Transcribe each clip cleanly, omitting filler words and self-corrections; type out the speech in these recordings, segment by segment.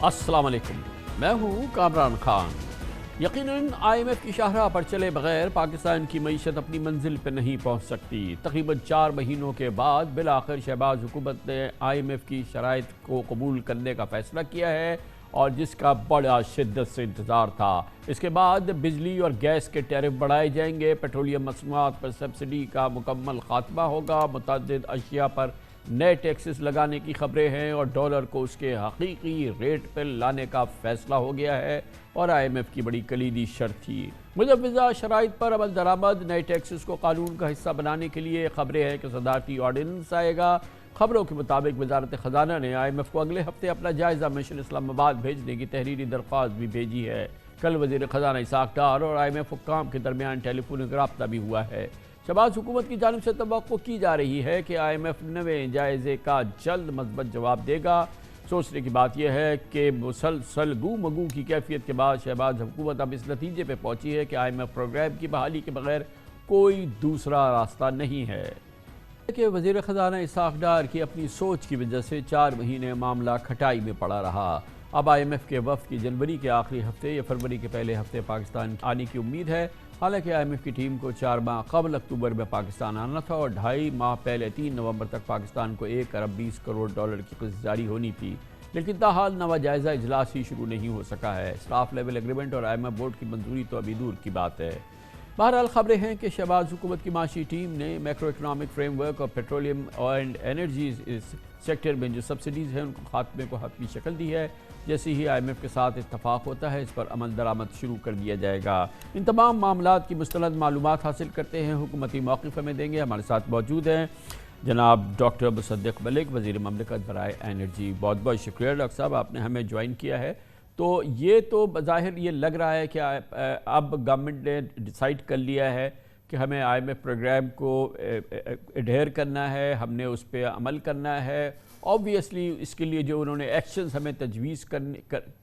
السلام علیکم، میں ہوں کامران خان۔ یقیناً IMF کی شاہراہ پر چلے بغیر پاکستان کی معیشت اپنی منزل پہ نہیں پہنچ سکتی۔ تقریباً 4 مہینوں کے بعد بالآخر شہباز حکومت نے IMF کی شرائط کو قبول کرنے کا فیصلہ کیا ہے، اور جس کا بڑا شدت سے انتظار تھا۔ اس کے بعد بجلی اور گیس کے ٹیرف بڑھائے جائیں گے، پیٹرولیم مصنوعات پر سبسڈی کا مکمل خاتمہ ہوگا، متعدد اشیاء پر نئے ٹیکسز لگانے کی خبریں ہیں، اور ڈالر کو اس کے حقیقی ریٹ پر لانے کا فیصلہ ہو گیا ہے، اور IMF کی بڑی کلیدی شرط تھی۔ مجوزہ شرائط پر عمل درآمد، نئے ٹیکسز کو قانون کا حصہ بنانے کے لیے خبریں ہیں کہ صدارتی آرڈیننس آئے گا۔ خبروں کے مطابق وزارت خزانہ نے IMF کو اگلے ہفتے اپنا جائزہ مشن اسلام آباد بھیجنے کی تحریری درخواست بھی بھیجی ہے۔ کل وزیر خزانہ اسحاق ڈار اور IMF حکام کے درمیان ٹیلی فونک رابطہ بھی ہوا ہے۔ شہباز حکومت کی جانب سے توقع کی جا رہی ہے کہ IMF نویں جائزے کا جلد مثبت جواب دے گا۔ سوچنے کی بات یہ ہے کہ مسلسل گو مگو کی کیفیت کے بعد شہباز حکومت اب اس نتیجے پہ پہنچی ہے کہ IMF پروگرام کی بحالی کے بغیر کوئی دوسرا راستہ نہیں ہے۔ کہ وزیر خزانہ اسحاق ڈار کی اپنی سوچ کی وجہ سے 4 مہینے معاملہ کھٹائی میں پڑا رہا۔ اب IMF کے وفد کی جنوری کے آخری ہفتے یا فروری کے پہلے ہفتے پاکستان آنے کی امید ہے۔ حالانکہ IMF کی ٹیم کو 4 ماہ قبل اکتوبر میں پاکستان آنا تھا، اور 2.5 ماہ پہلے 3 نومبر تک پاکستان کو 1 ارب 20 کروڑ ڈالر کی قسط جاری ہونی تھی، لیکن تاحال نوا جائزہ اجلاس ہی شروع نہیں ہو سکا ہے۔ اسٹاف لیول ایگریمنٹ اور IMF بورڈ کی منظوری تو ابھی دور کی بات ہے۔ بہرحال خبریں ہیں کہ شہباز حکومت کی معاشی ٹیم نے میکرو اکنامک فریم ورک اور پیٹرولیم اینڈ انرجیز اس سیکٹر میں جو سبسڈیز ہیں ان کو خاتمے کو حتمی شکل دی ہے۔ جیسے ہی IMF کے ساتھ اتفاق ہوتا ہے اس پر عمل درآمد شروع کر دیا جائے گا۔ ان تمام معاملات کی مستند معلومات حاصل کرتے ہیں حکومتی موقف ہمیں دیں گے۔ ہمارے ساتھ موجود ہیں جناب ڈاکٹر مصدق ملک، وزیر مملکت برائے انرجی۔ بہت بہت شکریہ ڈاکٹر صاحب، آپ نے ہمیں جوائن کیا ہے۔ تو یہ تو بظاہر یہ لگ رہا ہے کہ اب گورنمنٹ نے ڈیسائیڈ کر لیا ہے کہ ہمیں IMF پروگرام کو ایڈہیر کرنا ہے، ہم نے اس پہ عمل کرنا ہے۔ آبویسلی اس کے لیے جو انہوں نے ایکشنز ہمیں تجویز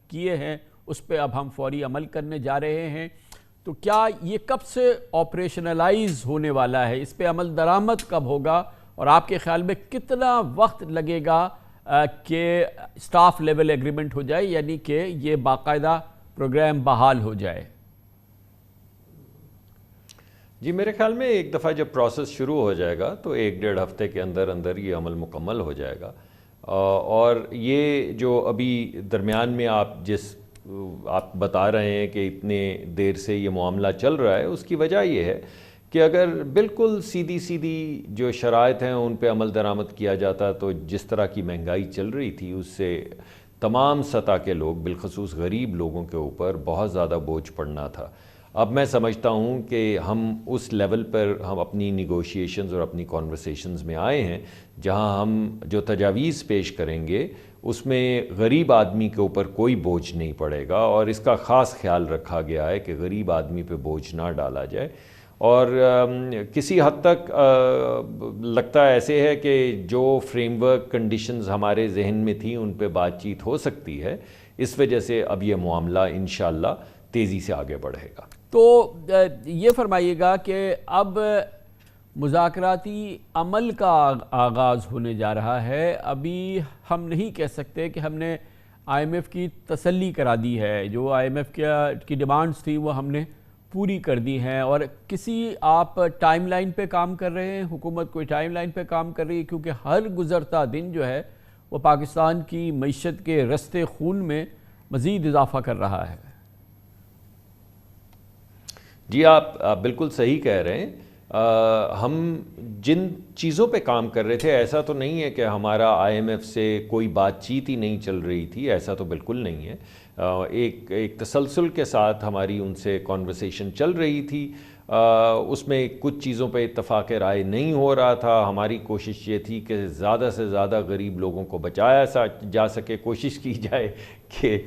کیے ہیں اس پہ اب ہم فوری عمل کرنے جا رہے ہیں۔ تو کیا یہ کب سے آپریشنلائز ہونے والا ہے، اس پہ عمل درآمد کب ہوگا، اور آپ کے خیال میں کتنا وقت لگے گا کہ اسٹاف لیول ایگریمنٹ ہو جائے، یعنی کہ یہ باقاعدہ پروگرام بحال ہو جائے؟ جی میرے خیال میں ایک دفعہ جب پروسیس شروع ہو جائے گا تو 1-1.5 ہفتے کے اندر اندر یہ عمل مکمل ہو جائے گا۔ اور یہ جو ابھی درمیان میں آپ بتا رہے ہیں کہ اتنے دیر سے یہ معاملہ چل رہا ہے، اس کی وجہ یہ ہے کہ اگر بالکل سیدھی جو شرائط ہیں ان پہ عمل درآمد کیا جاتا تو جس طرح کی مہنگائی چل رہی تھی اس سے تمام سطح کے لوگ بالخصوص غریب لوگوں کے اوپر بہت زیادہ بوجھ پڑنا تھا۔ اب میں سمجھتا ہوں کہ ہم اس لیول پر ہم اپنی نیگوشیشنز اور اپنی کانورسیشنز میں آئے ہیں جہاں ہم جو تجاویز پیش کریں گے اس میں غریب آدمی کے اوپر کوئی بوجھ نہیں پڑے گا، اور اس کا خاص خیال رکھا گیا ہے کہ غریب آدمی پہ بوجھ نہ ڈالا جائے۔ اور کسی حد تک لگتا ایسے ہے کہ جو فریم ورک کنڈیشنز ہمارے ذہن میں تھیں ان پہ بات چیت ہو سکتی ہے، اس وجہ سے اب یہ معاملہ انشاءاللہ تیزی سے آگے بڑھے گا۔ تو یہ فرمائیے گا کہ اب مذاکراتی عمل کا آغاز ہونے جا رہا ہے۔ ابھی ہم نہیں کہہ سکتے کہ ہم نے IMF کی تسلی کرا دی ہے، جو IMF کی ڈیمانڈز تھی وہ ہم نے پوری کر دی ہیں، اور کسی آپ ٹائم لائن پہ کام کر رہے ہیں، حکومت کوئی ٹائم لائن پہ کام کر رہی ہے؟ کیونکہ ہر گزرتا دن جو ہے وہ پاکستان کی معیشت کے رستے خون میں مزید اضافہ کر رہا ہے۔ جی آپ بالکل صحیح کہہ رہے ہیں۔ ہم جن چیزوں پہ کام کر رہے تھے، ایسا تو نہیں ہے کہ ہمارا IMF سے کوئی بات چیت ہی نہیں چل رہی تھی، ایسا تو بالکل نہیں ہے۔ ایک تسلسل کے ساتھ ہماری ان سے کانورسیشن چل رہی تھی۔ اس میں کچھ چیزوں پہ اتفاق رائے نہیں ہو رہا تھا۔ ہماری کوشش یہ تھی کہ زیادہ سے زیادہ غریب لوگوں کو بچایا جا سکے، کوشش کی جائے کہ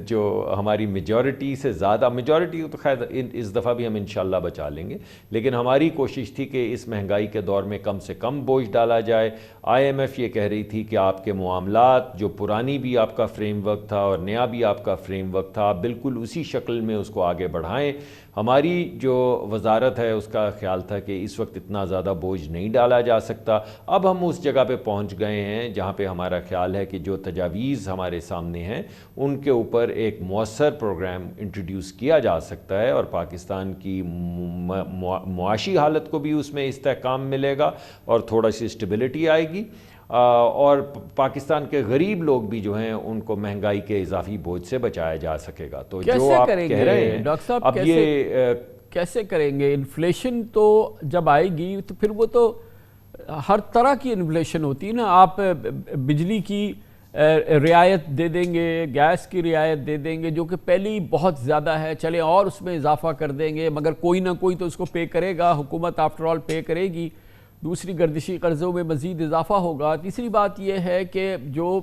جو ہماری میجورٹی سے زیادہ، میجورٹی تو خیر اس دفعہ بھی ہم انشاءاللہ بچا لیں گے، لیکن ہماری کوشش تھی کہ اس مہنگائی کے دور میں کم سے کم بوجھ ڈالا جائے۔ IMF یہ کہہ رہی تھی کہ آپ کے معاملات، جو پرانی بھی آپ کا فریم ورک تھا اور نیا بھی آپ کا فریم ورک تھا، آپ بالکل اسی شکل میں اس کو آگے بڑھائیں۔ ہماری جو وزارت ہے اس کا خیال تھا کہ اس وقت اتنا زیادہ بوجھ نہیں ڈالا جا سکتا۔ اب ہم اس جگہ پہ پہنچ گئے ہیں جہاں پہ ہمارا خیال ہے کہ جو تجاویز ہمارے سامنے ہیں ان کے اوپر ایک مؤثر پروگرام انٹروڈیوس کیا جا سکتا ہے، اور پاکستان کی معاشی حالت کو بھی اس میں استحکام ملے گا اور تھوڑا سی اسٹیبلٹی آئے گی، اور پاکستان کے غریب لوگ بھی جو ہیں ان کو مہنگائی کے اضافی بوجھ سے بچایا جا سکے گا۔ تو جو آپ کہہ رہے ہیں ڈاکٹر صاحب، اب یہ کیسے کریں گے؟ انفلیشن تو جب آئے گی تو پھر وہ تو ہر طرح کی انفلیشن ہوتی ہے نا، آپ بجلی کی رعایت دے دیں گے، گیس کی رعایت دے دیں گے جو کہ پہلے ہی بہت زیادہ ہے، چلیں اور اس میں اضافہ کر دیں گے، مگر کوئی نہ کوئی تو اس کو پے کرے گا، حکومت آفٹر آل پے کرے گی، دوسری گردشی قرضوں میں مزید اضافہ ہوگا۔ تیسری بات یہ ہے کہ جو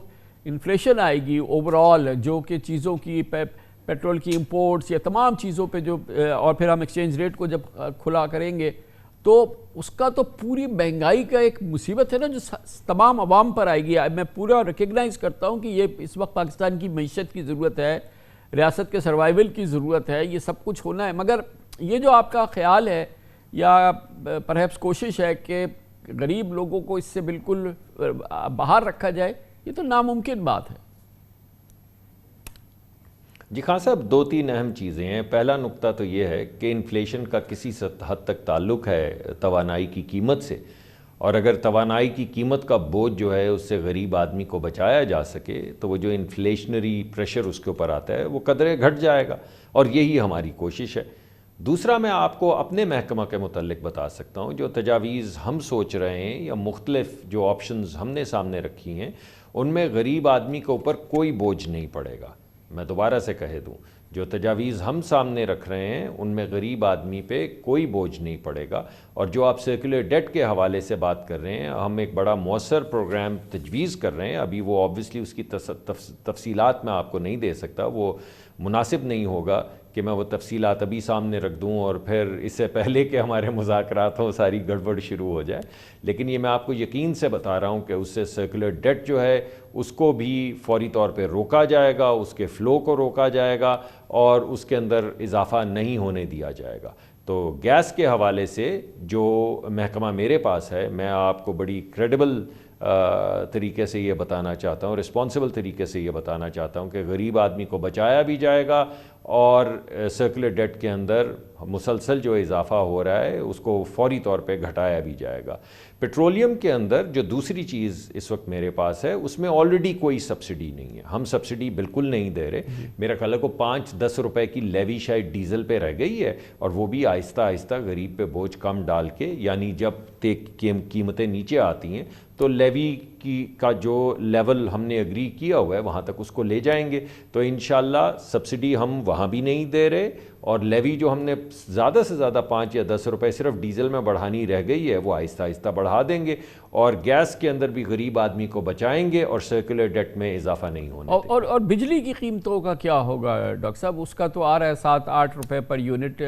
انفلیشن آئے گی اوورال، جو کہ چیزوں کی پیٹرول کی امپورٹس یا تمام چیزوں پہ جو، اور پھر ہم ایکسچینج ریٹ کو جب کھلا کریں گے تو اس کا تو پوری مہنگائی کا ایک مصیبت ہے نا جو تمام عوام پر آئے گی۔ میں پورا ریکگنائز کرتا ہوں کہ یہ اس وقت پاکستان کی معیشت کی ضرورت ہے، ریاست کے سروائیول کی ضرورت ہے، یہ سب کچھ ہونا ہے، مگر یہ جو آپ کا خیال ہے یا پرہیپس کوشش ہے کہ غریب لوگوں کو اس سے بالکل باہر رکھا جائے، یہ تو ناممکن بات ہے۔ جی خان صاحب، دو تین اہم چیزیں ہیں۔ پہلا نقطہ تو یہ ہے کہ انفلیشن کا کسی حد تک تعلق ہے توانائی کی قیمت سے، اور اگر توانائی کی قیمت کا بوجھ جو ہے اس سے غریب آدمی کو بچایا جا سکے تو وہ جو انفلیشنری پریشر اس کے اوپر آتا ہے وہ قدرے گھٹ جائے گا، اور یہی ہماری کوشش ہے۔ دوسرا، میں آپ کو اپنے محکمہ کے متعلق بتا سکتا ہوں، جو تجاویز ہم سوچ رہے ہیں یا مختلف جو آپشنز ہم نے سامنے رکھی ہیں، ان میں غریب آدمی کے اوپر کوئی بوجھ نہیں پڑے گا۔ میں دوبارہ سے کہہ دوں، جو تجاویز ہم سامنے رکھ رہے ہیں ان میں غریب آدمی پہ کوئی بوجھ نہیں پڑے گا، اور جو آپ سرکولر ڈیٹ کے حوالے سے بات کر رہے ہیں، ہم ایک بڑا مؤثر پروگرام تجویز کر رہے ہیں۔ ابھی وہ آبویسلی اس کی تفصیلات میں آپ کو نہیں دے سکتا، وہ مناسب نہیں ہوگا کہ میں وہ تفصیلات ابھی سامنے رکھ دوں اور پھر اس سے پہلے کہ ہمارے مذاکرات ہوں ساری گڑبڑ شروع ہو جائے، لیکن یہ میں آپ کو یقین سے بتا رہا ہوں کہ اس سے سرکولر ڈیٹ جو ہے اس کو بھی فوری طور پہ روکا جائے گا، اس کے فلو کو روکا جائے گا، اور اس کے اندر اضافہ نہیں ہونے دیا جائے گا۔ تو گیس کے حوالے سے جو محکمہ میرے پاس ہے، میں آپ کو بڑی کریڈیبل طریقے سے یہ بتانا چاہتا ہوں، رسپانسبل طریقے سے یہ بتانا چاہتا ہوں کہ غریب آدمی کو بچایا بھی جائے گا، اور سرکولر ڈیٹ کے اندر مسلسل جو اضافہ ہو رہا ہے اس کو فوری طور پہ گھٹایا بھی جائے گا۔ پیٹرولیم کے اندر جو دوسری چیز اس وقت میرے پاس ہے، اس میں آلریڈی کوئی سبسڈی نہیں ہے، ہم سبسڈی بالکل نہیں دے رہے۔ میرا خیال ہے کو 5-10 روپے کی لیوی شاید ڈیزل پہ رہ گئی ہے، اور وہ بھی آہستہ آہستہ غریب پہ بوجھ کم ڈال کے، یعنی جب قیمتیں نیچے آتی ہیں تو لیوی کا جو لیول ہم نے اگری کیا ہوا ہے وہاں تک اس کو لے جائیں گے۔ تو انشاءاللہ سبسڈی ہم وہاں بھی نہیں دے رہے، اور لیوی جو ہم نے زیادہ سے زیادہ 5 یا 10 روپے صرف ڈیزل میں بڑھانی رہ گئی ہے وہ آہستہ آہستہ بڑھا دیں گے، اور گیس کے اندر بھی غریب آدمی کو بچائیں گے، اور سرکولر ڈیٹ میں اضافہ نہیں ہونے دیں گے۔ اور بجلی کی قیمتوں کا کیا ہوگا ڈاکٹر صاحب؟ اس کا تو آ رہا ہے 7-8 روپے پر یونٹ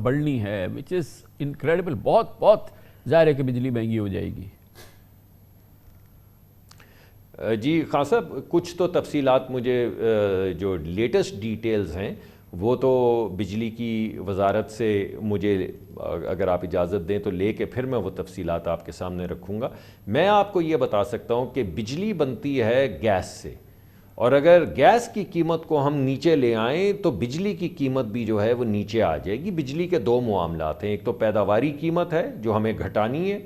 بڑھنی ہے، وچ از انکریڈیبل، بہت بہت ظاہر ہے کہ بجلی مہنگی ہو جائے گی۔ جی خان صاحب، کچھ تو تفصیلات مجھے جو لیٹسٹ ڈیٹیلز ہیں وہ تو بجلی کی وزارت سے مجھے اگر آپ اجازت دیں تو لے کے پھر میں وہ تفصیلات آپ کے سامنے رکھوں گا۔ میں آپ کو یہ بتا سکتا ہوں کہ بجلی بنتی ہے گیس سے، اور اگر گیس کی قیمت کو ہم نیچے لے آئیں تو بجلی کی قیمت بھی جو ہے وہ نیچے آ جائے گی۔ بجلی کے دو معاملات ہیں، ایک تو پیداواری قیمت ہے جو ہمیں گھٹانی ہے،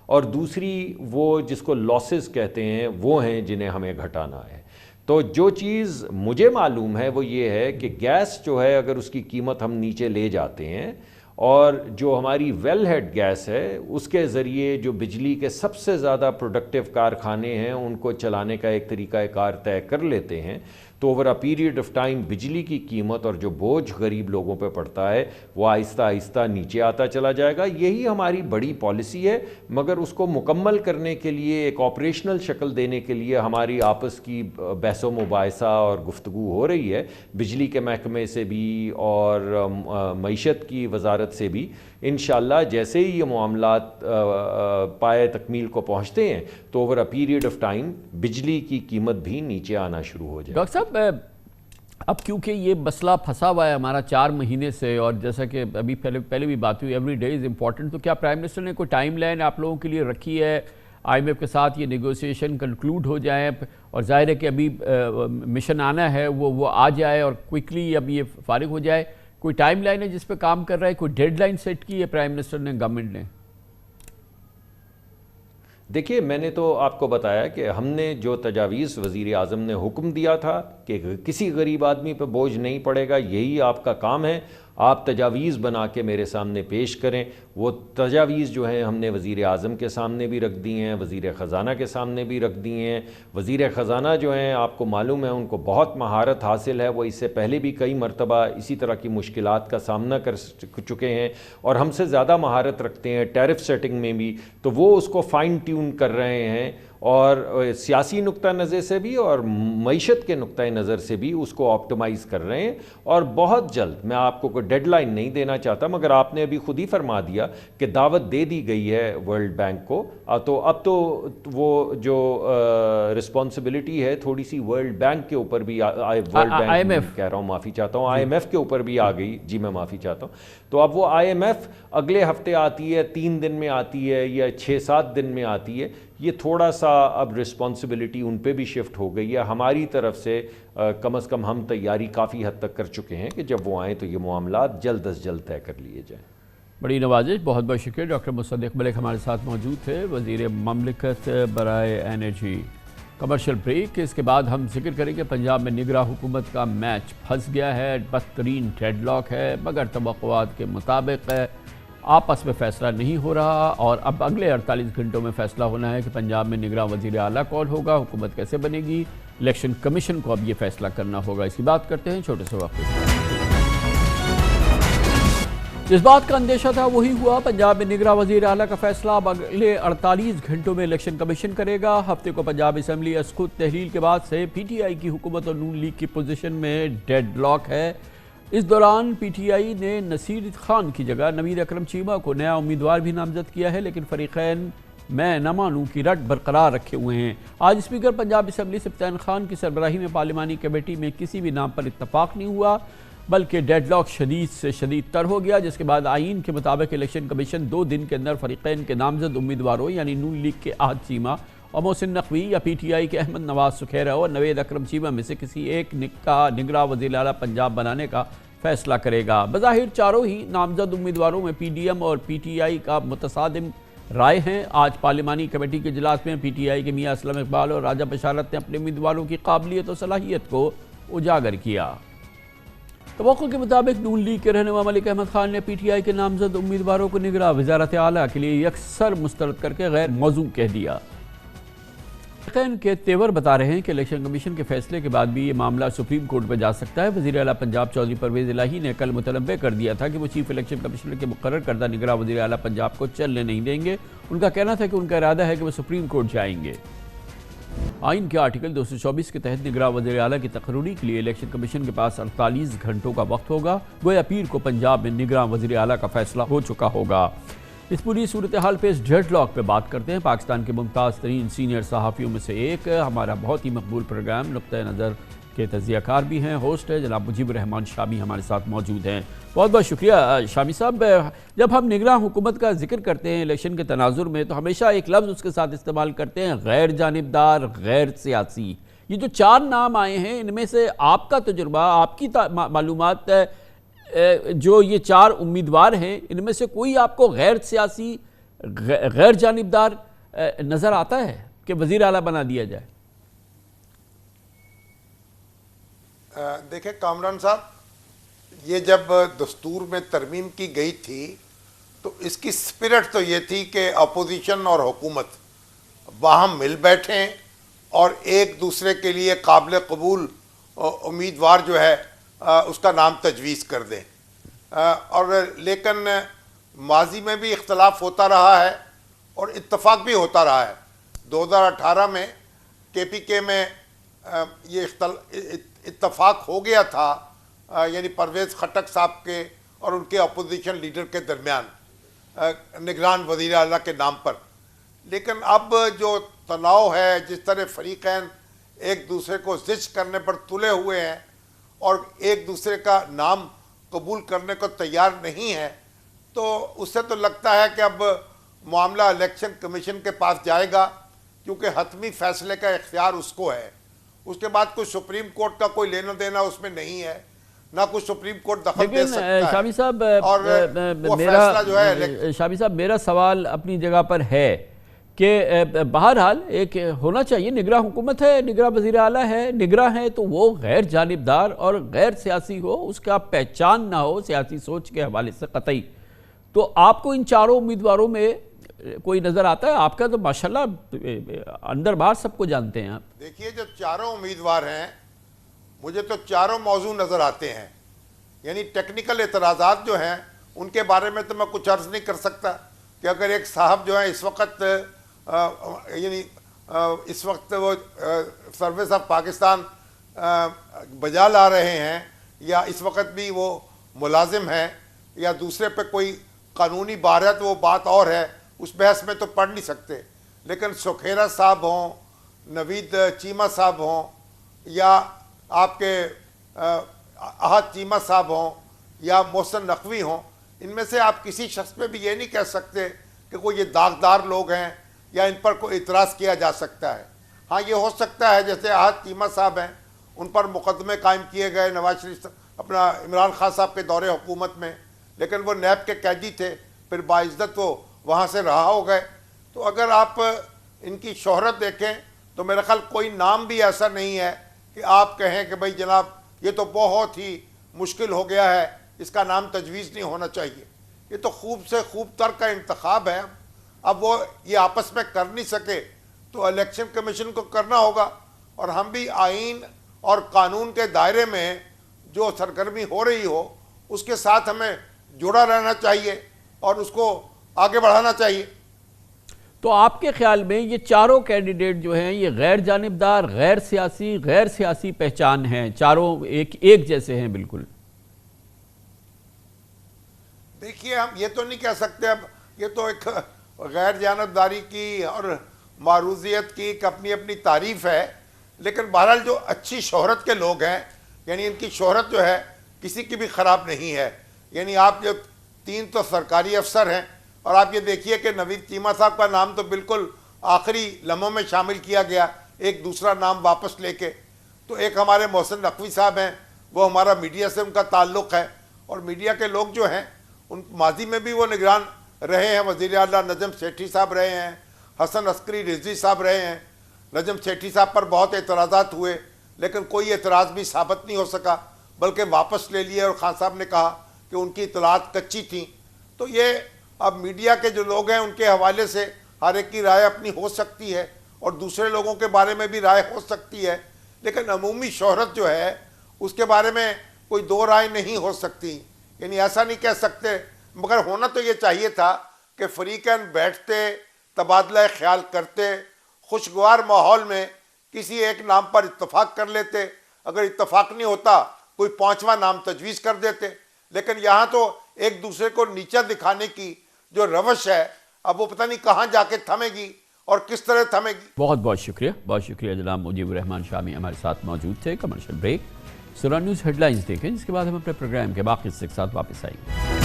اور دوسری وہ جس کو لاسز کہتے ہیں وہ ہیں جنہیں ہمیں گھٹانا ہے۔ تو جو چیز مجھے معلوم ہے وہ یہ ہے کہ گیس جو ہے اگر اس کی قیمت ہم نیچے لے جاتے ہیں، اور جو ہماری ویل ہیڈ گیس ہے اس کے ذریعے جو بجلی کے سب سے زیادہ پروڈکٹیو کارخانے ہیں ان کو چلانے کا ایک طریقہ کار طے کر لیتے ہیں، تو over a period of time بجلی کی قیمت اور جو بوجھ غریب لوگوں پہ پڑتا ہے وہ آہستہ آہستہ نیچے آتا چلا جائے گا۔ یہی ہماری بڑی پالیسی ہے، مگر اس کو مکمل کرنے کے لیے، ایک آپریشنل شکل دینے کے لیے ہماری آپس کی بحث و مباحثہ اور گفتگو ہو رہی ہے، بجلی کے محکمے سے بھی اور معیشت کی وزارت سے بھی۔ انشاءاللہ جیسے ہی یہ معاملات پائے تکمیل کو پہنچتے ہیں تو over a period of time بجلی کی قیمت بھی نیچے آنا شروع ہو جائے۔ ڈاکٹر صاحب، اب کیونکہ یہ مسئلہ پھنسا ہوا ہے ہمارا 4 مہینے سے، اور جیسا کہ ابھی پہلے بھی بات ہوئی، ایوری ڈے از امپورٹنٹ، تو کیا پرائم منسٹر نے کوئی ٹائم لائن آپ لوگوں کے لیے رکھی ہے؟ IMF کے ساتھ یہ نیگوسیشن کنکلوڈ ہو جائیں اور ظاہر ہے کہ ابھی مشن آنا ہے وہ آ جائے اور کوئکلی اب یہ فارغ ہو جائے؟ کوئی ٹائم لائن ہے جس پہ کام کر رہا ہے؟ کوئی ڈیڈ لائن سیٹ کی ہے پرائم منسٹر نے، گورنمنٹ نے؟ دیکھیے، میں نے تو آپ کو بتایا کہ ہم نے جو تجاویز وزیر اعظم نے حکم دیا تھا کہ کسی غریب آدمی پہ بوجھ نہیں پڑے گا، یہی آپ کا کام ہے، آپ تجاویز بنا کے میرے سامنے پیش کریں۔ وہ تجاویز جو ہیں ہم نے وزیر اعظم کے سامنے بھی رکھ دی ہیں، وزیر خزانہ کے سامنے بھی رکھ دی ہیں۔ وزیر خزانہ جو ہیں آپ کو معلوم ہے ان کو بہت مہارت حاصل ہے، وہ اس سے پہلے بھی کئی مرتبہ اسی طرح کی مشکلات کا سامنا کر چکے ہیں اور ہم سے زیادہ مہارت رکھتے ہیں ٹیرف سیٹنگ میں بھی، تو وہ اس کو فائن ٹیون کر رہے ہیں اور سیاسی نقطہ نظر سے بھی اور معیشت کے نقطہ نظر سے بھی اس کو آپٹیمائز کر رہے ہیں۔ اور بہت جلد، میں آپ کو کوئی ڈیڈ لائن نہیں دینا چاہتا، مگر آپ نے ابھی خود ہی فرما دیا کہ دعوت دے دی گئی ہے ورلڈ بینک کو، تو اب تو وہ جو رسپانسبلٹی ہے تھوڑی سی ورلڈ بینک کے اوپر بھی، ورلڈ بینک کہہ رہا ہوں، معافی چاہتا ہوں، IMF کے اوپر بھی آ گئی، جی میں معافی چاہتا ہوں۔ تو اب وہ IMF اگلے ہفتے آتی ہے، 3 دن میں آتی ہے یا 6-7 دن میں آتی ہے، یہ تھوڑا سا اب رسپانسبلٹی ان پہ بھی شفٹ ہو گئی ہے۔ ہماری طرف سے کم از کم ہم تیاری کافی حد تک کر چکے ہیں کہ جب وہ آئیں تو یہ معاملات جلد از جلد طے کر لیے جائیں۔ بڑی نوازش، بہت بہت شکریہ۔ ڈاکٹر مصدق ملک ہمارے ساتھ موجود تھے، وزیر مملکت برائے انرجی۔ کمرشل بریک، اس کے بعد ہم ذکر کریں کہ پنجاب میں نگراں حکومت کا میچ پھنس گیا ہے، بدترین ڈیڈ لاک ہے، مگر توقعات کے مطابق آپس میں فیصلہ نہیں ہو رہا اور اب اگلے 48 گھنٹوں میں فیصلہ ہونا ہے کہ پنجاب میں نگراں وزیر اعلیٰ کون ہوگا، حکومت کیسے بنے گی۔ الیکشن کمیشن کو اب یہ فیصلہ کرنا ہوگا۔ اس کی بات کرتے ہیں چھوٹے سے وقفے سے۔ جس بات کا اندیشہ تھا وہی ہوا، پنجاب میں نگراں وزیر اعلیٰ کا فیصلہ اب اگلے 48 گھنٹوں میں الیکشن کمیشن کرے گا۔ ہفتے کو پنجاب اسمبلی از خود تحلیل کے بعد سے PTI کی حکومت اور نون لیگ کی پوزیشن میں ڈیڈ لاک ہے۔ اس دوران PTI نے نصیر خان کی جگہ نوید اکرم چیمہ کو نیا امیدوار بھی نامزد کیا ہے، لیکن فریقین میں نہ مانوں کی رٹ برقرار رکھے ہوئے ہیں۔ آج اسپیکر پنجاب اسمبلی سبطین خان کی سربراہی میں پارلیمانی کمیٹی میں کسی بھی نام پر اتفاق نہیں ہوا، بلکہ ڈیڈ لاک شدید سے شدید تر ہو گیا، جس کے بعد آئین کے مطابق الیکشن کمیشن 2 دن کے اندر فریقین کے نامزد امیدواروں یعنی نون لیگ کے احد چیمہ اور محسن نقوی یا PTI کے احمد نواز سکھیرا اور نوید اکرم چیمہ میں سے کسی ایک کا نگراں وزیر اعلیٰ پنجاب بنانے کا فیصلہ کرے گا۔ بظاہر چاروں ہی نامزد امیدواروں میں PDM اور PTI کا متصادم رائے ہیں۔ آج پارلیمانی کمیٹی کے اجلاس میں PTI کے میاں اسلم اقبال اور راجہ بشارت نے اپنے امیدواروں کی قابلیت و صلاحیت کو اجاگر کیا۔ توقع کے مطابق نون لیگ کے رہنما ملک احمد خان نے PTI کے نامزد امیدواروں کو نگراں وزارت اعلیٰ کے لیے یکسر مسترد کر کے غیر موزوں کہہ دیا۔ فریقین کے تیور بتا رہے ہیں کہ الیکشن کمیشن کے فیصلے کے بعد بھی یہ معاملہ سپریم کورٹ میں جا سکتا ہے۔ وزیر اعلیٰ پنجاب چودھری پرویز الہی نے کل متنبع کر دیا تھا کہ وہ چیف الیکشن کمشنر کے مقرر کردہ نگراں وزیر اعلیٰ پنجاب کو چلنے نہیں دیں گے۔ ان کا کہنا تھا کہ ان کا ارادہ ہے کہ وہ سپریم کورٹ جائیں گے۔ آئین کے آرٹیکل 224 کے تحت نگراں وزیر اعلیٰ کی تقرری کے لیے الیکشن کمیشن کے پاس 48 گھنٹوں کا وقت ہوگا، گویا پیر کو پنجاب میں نگراں وزیر اعلیٰ کا فیصلہ ہو چکا ہوگا۔ اس پوری صورتحال پہ اس ڈیڈ لاک پہ بات کرتے ہیں۔ پاکستان کے ممتاز ترین سینئر صحافیوں میں سے ایک، ہمارا بہت ہی مقبول پروگرام نقطہ نظر کے تجزیہ کار بھی ہیں، ہوسٹ ہے جناب مجیب الرحمان شامی ہمارے ساتھ موجود ہیں۔ بہت بہت شکریہ شامی صاحب۔ جب ہم نگراں حکومت کا ذکر کرتے ہیں الیکشن کے تناظر میں تو ہمیشہ ایک لفظ اس کے ساتھ استعمال کرتے ہیں، غیر جانبدار، غیر سیاسی۔ یہ جو 4 نام آئے ہیں ان میں سے آپ کا تجربہ، آپ کی معلومات، جو یہ 4 امیدوار ہیں ان میں سے کوئی آپ کو غیر سیاسی، غیر جانبدار نظر آتا ہے کہ وزیر اعلیٰ بنا دیا جائے؟ دیکھیں کامران صاحب، یہ جب دستور میں ترمیم کی گئی تھی تو اس کی سپرٹ تو یہ تھی کہ اپوزیشن اور حکومت باہم مل بیٹھیں اور ایک دوسرے کے لیے قابل قبول امیدوار جو ہے اس کا نام تجویز کر دیں، اور لیکن ماضی میں بھی اختلاف ہوتا رہا ہے اور اتفاق بھی ہوتا رہا ہے۔ 2018 میں KPK میں یہ اتفاق ہو گیا تھا، یعنی پرویز خٹک صاحب کے اور ان کے اپوزیشن لیڈر کے درمیان نگران وزیر اعلیٰ کے نام پر، لیکن اب جو تناؤ ہے، جس طرح فریقین ایک دوسرے کو زج کرنے پر تلے ہوئے ہیں اور ایک دوسرے کا نام قبول کرنے کو تیار نہیں ہے، تو اس سے تو لگتا ہے کہ اب معاملہ الیکشن کمیشن کے پاس جائے گا، کیونکہ حتمی فیصلے کا اختیار اس کو ہے. اس کے بعد کوئی سپریم کورٹ کا کوئی لینا دینا اس میں نہیں ہے، نہ کوئی سپریم کورٹ دخل دے لیکن سکتا ہے. شامی صاحب اور وہ فیصلہ جو ہے شامی صاحب میرا سوال اپنی جگہ پر ہے کہ بہرحال ایک ہونا چاہیے، نگراں حکومت ہے، نگراں وزیر اعلیٰ ہے، نگراں ہے تو وہ غیر جانبدار اور غیر سیاسی ہو، اس کا پہچان نہ ہو سیاسی سوچ کے حوالے سے قطعی. تو آپ کو ان چاروں امیدواروں میں کوئی نظر آتا ہے؟ آپ کا تو ماشاءاللہ اندر باہر سب کو جانتے ہیں آپ. دیکھیے جو چاروں امیدوار ہیں مجھے تو چاروں موضوع نظر آتے ہیں. یعنی ٹیکنیکل اعتراضات جو ہیں ان کے بارے میں تو میں کچھ عرض نہیں کر سکتا کہ اگر ایک صاحب جو ہے اس وقت وہ سروس آف پاکستان بجا لا رہے ہیں، یا اس وقت بھی وہ ملازم ہیں، یا دوسرے پہ کوئی قانونی بار ہے تو وہ بات اور ہے، اس بحث میں تو پڑھ نہیں سکتے. لیکن سکھیرا صاحب ہوں، نوید چیمہ صاحب ہوں، یا آپ کے احد چیمہ صاحب ہوں، یا محسن نقوی ہوں، ان میں سے آپ کسی شخص پہ بھی یہ نہیں کہہ سکتے کہ کوئی یہ داغدار لوگ ہیں یا ان پر کوئی اعتراض کیا جا سکتا ہے. ہاں یہ ہو سکتا ہے جیسے احد چیمہ صاحب ہیں، ان پر مقدمے قائم کیے گئے نواز شریف اپنا عمران خان صاحب کے دور حکومت میں، لیکن وہ نیب کے قیدی تھے، پھر باعزت وہ وہاں سے رہا ہو گئے. تو اگر آپ ان کی شہرت دیکھیں تو میرا خیال کوئی نام بھی ایسا نہیں ہے کہ آپ کہیں کہ بھئی جناب یہ تو بہت ہی مشکل ہو گیا ہے، اس کا نام تجویز نہیں ہونا چاہیے. یہ تو خوب سے خوب تر کا انتخاب ہے. اب وہ یہ آپس میں کر نہیں سکے تو الیکشن کمیشن کو کرنا ہوگا، اور ہم بھی آئین اور قانون کے دائرے میں جو سرگرمی ہو رہی ہو اس کے ساتھ ہمیں جڑا رہنا چاہیے اور اس کو آگے بڑھانا چاہیے. تو آپ کے خیال میں یہ چاروں کینڈیڈیٹ جو ہیں یہ غیر جانبدار، غیر سیاسی پہچان ہیں، چاروں ایک جیسے ہیں بالکل؟ دیکھیے ہم یہ تو نہیں کہہ سکتے، اب یہ تو ایک غیر جانبداری کی اور معروضیت کی ایک اپنی اپنی تعریف ہے. لیکن بہرحال جو اچھی شہرت کے لوگ ہیں، یعنی ان کی شہرت جو ہے کسی کی بھی خراب نہیں ہے. یعنی آپ جو 3 تو سرکاری افسر ہیں، اور آپ یہ دیکھیے کہ نوید چیمہ صاحب کا نام تو بالکل آخری لمحوں میں شامل کیا گیا ایک دوسرا نام واپس لے کے. تو ایک ہمارے محسن نقوی صاحب ہیں، وہ ہمارا میڈیا سے ان کا تعلق ہے، اور میڈیا کے لوگ جو ہیں ان ماضی میں بھی وہ نگران رہے ہیں. وزیر اعلیٰ نجم سیٹھی صاحب رہے ہیں، حسن عسکری رضوی صاحب رہے ہیں. نجم سیٹھی صاحب پر بہت اعتراضات ہوئے لیکن کوئی اعتراض بھی ثابت نہیں ہو سکا، بلکہ واپس لے لیے، اور خان صاحب نے کہا کہ ان کی اطلاعات کچی تھیں. تو یہ اب میڈیا کے جو لوگ ہیں ان کے حوالے سے ہر ایک کی رائے اپنی ہو سکتی ہے، اور دوسرے لوگوں کے بارے میں بھی رائے ہو سکتی ہے، لیکن عمومی شہرت جو ہے اس کے بارے میں کوئی دو رائے نہیں ہو سکتی. یعنی ایسا نہیں کہہ سکتے، مگر ہونا تو یہ چاہیے تھا کہ فریقین بیٹھتے، تبادلہ خیال کرتے، خوشگوار ماحول میں کسی ایک نام پر اتفاق کر لیتے. اگر اتفاق نہیں ہوتا کوئی 5واں نام تجویز کر دیتے. لیکن یہاں تو ایک دوسرے کو نیچا دکھانے کی جو روش ہے اب وہ پتہ نہیں کہاں جا کے تھمے گی اور کس طرح تھمے گی. بہت شکریہ جناب مجیب الرحمان شامی ہمارے ساتھ موجود تھے. Commercial break. سورہ نیوز ہیڈ لائنز دیکھیں، جس کے بعد ہم اپنے پروگرام کے باقی حصے کے ساتھ واپس آئیں گے.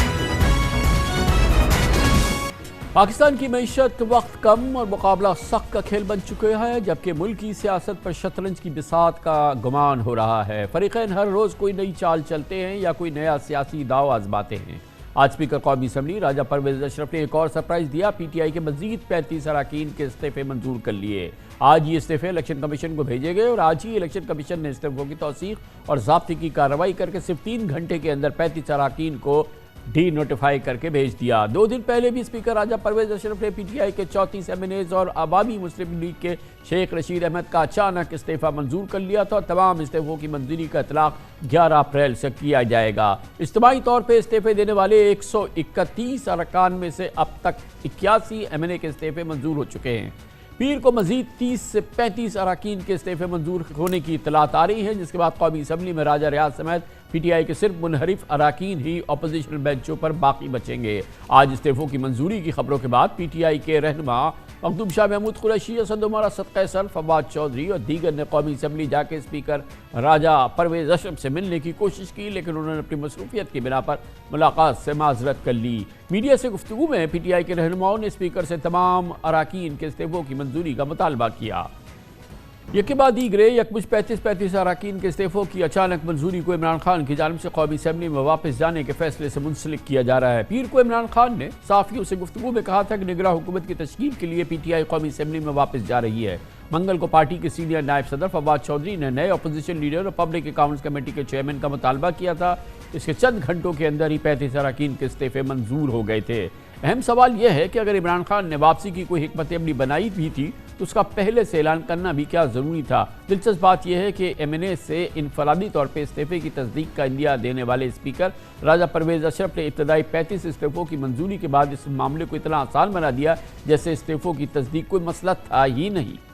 پاکستان کی معیشت وقت کم اور مقابلہ سخت کا کھیل بن چکا ہے، جبکہ ملکی سیاست پر شطرنج کی بساط کا گمان ہو رہا ہے. فریقین ہر روز کوئی نئی چال چلتے ہیں یا کوئی نیا سیاسی داؤ آزماتے ہیں. آج اسپیکر قومی اسمبلی راجہ پرویز اشرف نے ایک اور سرپرائز دیا. پی ٹی آئی کے مزید 35 اراکین کے استعفے منظور کر لیے. آج یہ استعفے الیکشن کمیشن کو بھیجے گئے، اور آج ہی الیکشن کمیشن نے استعفوں کی توثیق اور ضابطے کی کارروائی کر کے صرف 3 گھنٹے کے اندر 35 اراکین کو ڈی نوٹیفائی کر کے بھیج دیا. 2 دن پہلے بھی اسپیکر راجہ پرویز اشرف نے پی ٹی آئی کے 34 ایم این ایز اور عوامی مسلم لیگ کے شیخ رشید احمد کا اچانک استعفیٰ منظور کر لیا تھا. تمام استعفوں کی منظوری کا اطلاق 11 اپریل سے کیا جائے گا. اجتماعی طور پہ استعفے دینے والے 131 ارکان میں سے اب تک 81 ایم این اے کے استعفے منظور ہو چکے ہیں. پیر کو مزید 30 سے 35 اراکین کے استعفے منظور ہونے کی اطلاعات آ رہی ہیں، جس کے بعد قومی اسمبلی میں راجہ ریاض سمیت پی ٹی آئی کے صرف منحرف اراکین ہی اپوزیشنل بینچوں پر باقی بچیں گے۔ آج استعفوں کی منظوری کی خبروں کے بعد پی ٹی آئی کے رہنما مخدوم شاہ محمود قریشی، اسد عمر، اسد قیصر، فواد چودھری اور دیگر نے قومی اسمبلی جا کے اسپیکر راجہ پرویز اشرف سے ملنے کی کوشش کی، لیکن انہوں نے اپنی مصروفیت کی بنا پر ملاقات سے معذرت کر لی۔ میڈیا سے گفتگو میں پی ٹی آئی کے رہنماؤں نے اسپیکر سے تمام اراکین کے استعفوں کی منظوری کا مطالبہ کیا۔ یکے بعد دیگرے یکمشت 35 اراکین کے استعفوں کی اچانک منظوری کو عمران خان کی جانب سے قومی اسمبلی میں واپس جانے کے فیصلے سے منسلک کیا جا رہا ہے۔ پیر کو عمران خان نے صحافیوں سے گفتگو میں کہا تھا کہ نگراں حکومت کی تشکیل کے لیے پی ٹی آئی قومی اسمبلی میں واپس جا رہی ہے۔ منگل کو پارٹی کے سینئر نائب صدر فواد چودھری نے نئے اپوزیشن لیڈر اور پبلک اکاؤنٹس کمیٹی کے چیئرمین کا مطالبہ کیا تھا۔ اس کے چند گھنٹوں کے اندر ہی 35 اراکین کے استعفے منظور ہو گئے تھے۔ اہم سوال یہ ہے کہ اگر عمران خان نے واپسی کی کوئی حکمت عملی بنائی بھی تھی تو اس کا پہلے سے اعلان کرنا بھی کیا ضروری تھا؟ دلچسپ بات یہ ہے کہ ایم این اے سے انفرادی طور پہ استعفے کی تصدیق کا عندیہ دینے والے اسپیکر راجہ پرویز اشرف نے ابتدائی 35 استعفوں کی منظوری کے بعد اس معاملے کو اتنا آسان بنا دیا جیسے استعفوں کی تصدیق کوئی مسئلہ تھا ہی نہیں۔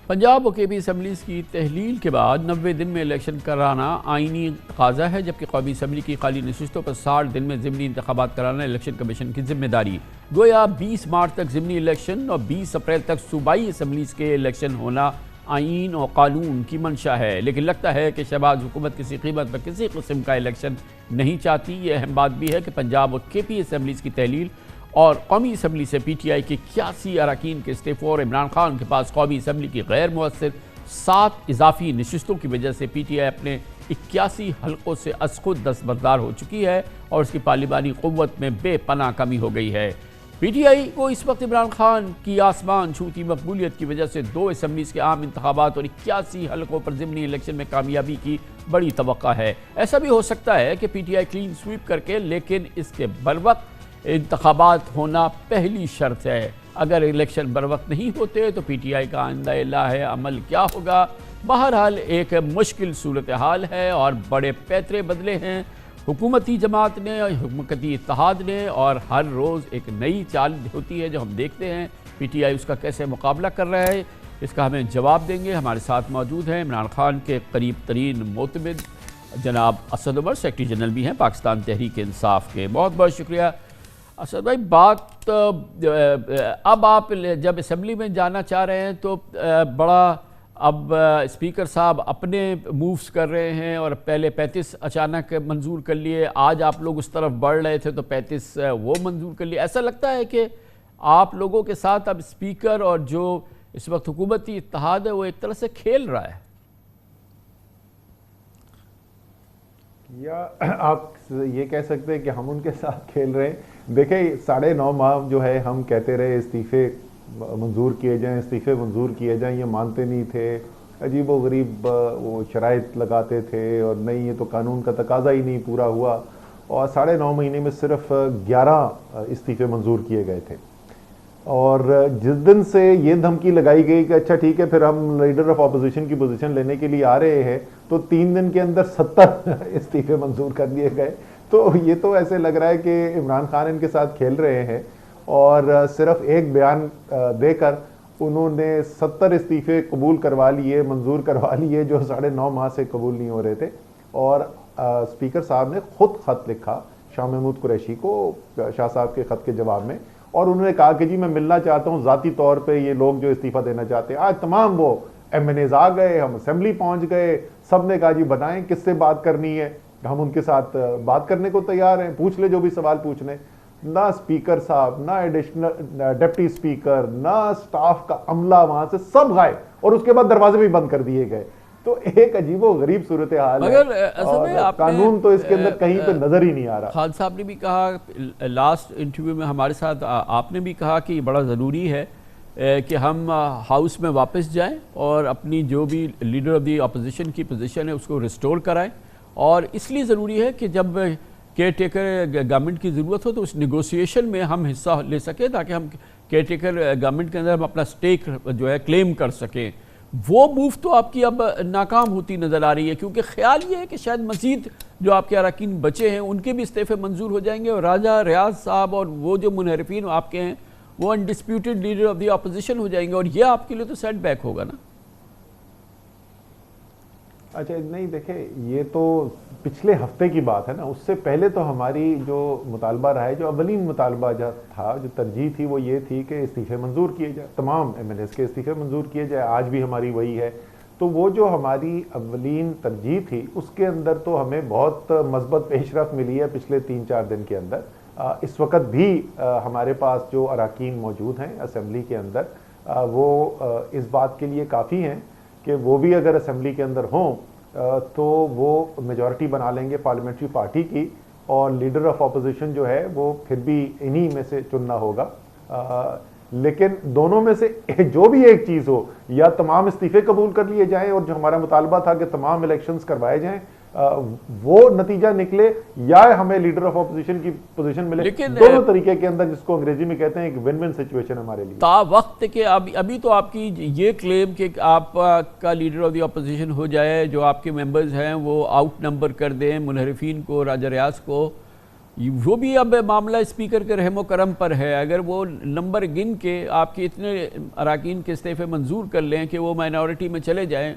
پنجاب و کے پی اسمبلیز کی تحلیل کے بعد 90 دن میں الیکشن کرانا آئینی تقاضا ہے، جبکہ قومی اسمبلی کی خالی نشستوں پر 60 دن میں ضمنی انتخابات کرانا الیکشن کمیشن کی ذمہ داری۔ گویا 20 مارچ تک ضمنی الیکشن اور 20 اپریل تک صوبائی اسمبلیز کے الیکشن ہونا آئین اور قانون کی منشا ہے، لیکن لگتا ہے کہ شہباز حکومت کسی قیمت پر کسی قسم کا الیکشن نہیں چاہتی۔ یہ اہم بات بھی ہے کہ پنجاب اور کے پی اسمبلیز کی تحلیل اور قومی اسمبلی سے پی ٹی آئی کے 81 اراکین کے استعفوں اور عمران خان کے پاس قومی اسمبلی کی غیر مؤثر 7 اضافی نشستوں کی وجہ سے پی ٹی آئی اپنے 81 حلقوں سے از خود دستبردار ہو چکی ہے اور اس کی پارلیمانی قوت میں بے پناہ کمی ہو گئی ہے۔ پی ٹی آئی کو اس وقت عمران خان کی آسمان چھوتی مقبولیت کی وجہ سے 2 اسمبلیز کے عام انتخابات اور 81 حلقوں پر ضمنی الیکشن میں کامیابی کی بڑی توقع ہے۔ ایسا بھی ہو سکتا ہے کہ P T I clean sweep کر کے، لیکن اس کے بروقت انتخابات ہونا پہلی شرط ہے۔ اگر الیکشن بروقت نہیں ہوتے تو پی ٹی آئی کا آئندہ لاہ عمل کیا ہوگا؟ بہرحال ایک مشکل صورتحال ہے اور بڑے پیترے بدلے ہیں حکومتی جماعت نے اور حکومتی اتحاد نے، اور ہر روز ایک نئی چال ہوتی ہے جو ہم دیکھتے ہیں۔ پی ٹی آئی اس کا کیسے مقابلہ کر رہا ہے، اس کا ہمیں جواب دیں گے۔ ہمارے ساتھ موجود ہیں عمران خان کے قریب ترین معتمد جناب اسد عمر، سیکرٹری جنرل بھی ہیں پاکستان تحریک انصاف کے۔ بہت بہت شکریہ اسد بھائی۔ بات اب آپ جب اسمبلی میں جانا چاہ رہے ہیں تو بڑا اب اسپیکر صاحب اپنے مووز کر رہے ہیں، اور پہلے 35 اچانک منظور کر لیے، آج آپ لوگ اس طرف بڑھ رہے تھے تو 35 وہ منظور کر لیے۔ ایسا لگتا ہے کہ آپ لوگوں کے ساتھ اب اسپیکر اور جو اس وقت حکومتی اتحاد ہے وہ ایک طرح سے کھیل رہا ہے، یا آپ یہ کہہ سکتے ہیں کہ ہم ان کے ساتھ کھیل رہے ہیں۔ دیکھیں 9.5 ماہ جو ہے ہم کہتے رہے استعفے منظور کیے جائیں، استعفے منظور کیے جائیں، یہ مانتے نہیں تھے، عجیب و غریب وہ شرائط لگاتے تھے، اور نہیں یہ تو قانون کا تقاضا ہی نہیں پورا ہوا، اور 9.5 مہینے میں صرف 11 استعفے منظور کیے گئے تھے۔ اور جس دن سے یہ دھمکی لگائی گئی کہ اچھا ٹھیک ہے پھر ہم لیڈر آف اپوزیشن کی پوزیشن لینے کے لیے آ رہے ہیں، تو 3 دن کے اندر 70 استعفے منظور کر دیے گئے۔ تو یہ تو ایسے لگ رہا ہے کہ عمران خان ان کے ساتھ کھیل رہے ہیں، اور صرف ایک بیان دے کر انہوں نے 70 استعفے قبول کروا لیے، منظور کروا لیے، جو 9.5 ماہ سے قبول نہیں ہو رہے تھے۔ اور اسپیکر صاحب نے خود خط لکھا شاہ محمود قریشی کو، شاہ صاحب کے خط کے جواب میں، اور انہوں نے کہا کہ جی میں ملنا چاہتا ہوں ذاتی طور پہ یہ لوگ جو استعفیٰ دینا چاہتے ہیں۔ آج تمام وہ ایم این ایز آ گئے، ہم اسمبلی پہنچ گئے، سب نے کہا جی بتائیں کس سے بات کرنی ہے، ہم ان کے ساتھ بات کرنے کو تیار ہیں، پوچھ لے جو بھی سوال پوچھنے۔ نہ اسپیکر صاحب، نہ ایڈیشنل ڈپٹی اسپیکر، نہ اسٹاف کا عملہ وہاں سے سب غائب، اور اس کے بعد دروازے بھی بند کر دیے گئے۔ تو ایک عجیب و غریب صورتحال ہے، اور قانون تو اس کے اندر کہیں پہ نظر ہی نہیں آ رہا۔ خان صاحب نے بھی کہا لاسٹ انٹرویو میں ہمارے ساتھ، آپ نے بھی کہا کہ یہ بڑا ضروری ہے کہ ہم ہاؤس میں واپس جائیں اور اپنی جو بھی لیڈر آف دی اپوزیشن کی پوزیشن ہے اس کو ریسٹور کرائیں، اور اس لیے ضروری ہے کہ جب کیئر ٹیکر گورنمنٹ کی ضرورت ہو تو اس نیگوسیشن میں ہم حصہ لے سکیں، تاکہ ہم کیئر ٹیکر گورنمنٹ کے اندر ہم اپنا سٹیک جو ہے کلیم کر سکیں۔ وہ موو تو آپ کی اب ناکام ہوتی نظر آ رہی ہے، کیونکہ خیال یہ ہے کہ شاید مزید جو آپ کے اراکین بچے ہیں ان کے بھی استعفے منظور ہو جائیں گے، اور راجہ ریاض صاحب اور وہ جو منحرفین آپ کے ہیں وہ انڈسپیوٹڈ لیڈر آف دی اپوزیشن ہو جائیں گے، اور یہ آپ کے لیے تو سیٹ بیک ہوگا نا۔ اچھا نہیں دیکھیں، یہ تو پچھلے ہفتے کی بات ہے نا، اس سے پہلے تو ہماری جو مطالبہ رہا ہے، جو اولین مطالبہ تھا، جو ترجیح تھی، وہ یہ تھی کہ استعفے منظور کیے جائے، تمام ایم ایل ایز کے استعفے منظور کیے جائے. آج بھی ہماری وہی ہے. تو وہ جو ہماری اولین ترجیح تھی، اس کے اندر تو ہمیں بہت مثبت پیش رفت ملی ہے پچھلے 3-4 دن کے اندر. اس وقت بھی ہمارے پاس جو اراکین موجود ہیں اسمبلی کے اندر، وہ اس بات کے لیے کافی ہیں کہ وہ بھی اگر اسمبلی کے اندر ہوں تو وہ میجورٹی بنا لیں گے پارلیمنٹری پارٹی کی، اور لیڈر آف اپوزیشن جو ہے وہ پھر بھی انہی میں سے چننا ہوگا. لیکن دونوں میں سے جو بھی ایک چیز ہو، یا تمام استعفے قبول کر لیے جائیں، اور جو ہمارا مطالبہ تھا کہ تمام الیکشنز کروائے جائیں، وہ نتیجہ نکلے، یا ہمیں لیڈر آف اپوزیشن کی پوزیشن ملے. لیکن دونوں طریقے کے اندر، جس کو انگریزی میں کہتے ہیں ایک ون ون سچویشن ہمارے لیے. تا وقت کہ ابھی تو آپ کی یہ کلیم کہ آپ کا لیڈر آف دی اپوزیشن ہو جائے، جو آپ کے ممبرز ہیں وہ آؤٹ نمبر کر دیں منحرفین کو، راجہ ریاض کو، وہ بھی اب معاملہ اسپیکر کے رحم و کرم پر ہے. اگر وہ نمبر گن کے آپ کے اتنے اراکین کے استعفے منظور کر لیں کہ وہ مائنورٹی میں چلے جائیں،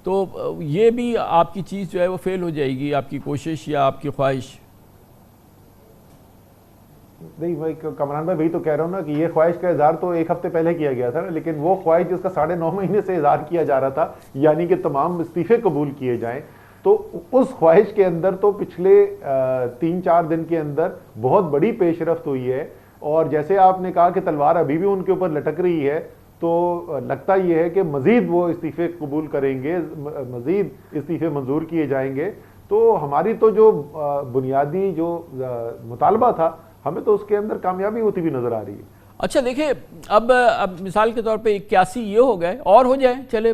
تو یہ بھی آپ کی چیز جو ہے وہ فیل ہو جائے گی، آپ کی کوشش یا آپ کی خواہش. نہیں بھائی کامران بھائی، وہی تو کہہ رہا ہوں نا کہ یہ خواہش کا اظہار تو ایک ہفتے پہلے کیا گیا تھا نا، لیکن وہ خواہش جس کا 9.5 مہینے سے اظہار کیا جا رہا تھا، یعنی کہ تمام استعفے قبول کیے جائیں، تو اس خواہش کے اندر تو پچھلے 3-4 دن کے اندر بہت بڑی پیش رفت ہوئی ہے. اور جیسے آپ نے کہا کہ تلوار ابھی بھی ان کے اوپر لٹک رہی ہے، تو لگتا یہ ہے کہ مزید وہ استعفے قبول کریں گے، مزید استعفے منظور کیے جائیں گے. تو ہماری تو جو بنیادی جو مطالبہ تھا، ہمیں تو اس کے اندر کامیابی ہوتی بھی نظر آ رہی ہے. اچھا دیکھیں، اب مثال کے طور پہ 81 یہ ہو گئے، اور ہو جائیں، چلے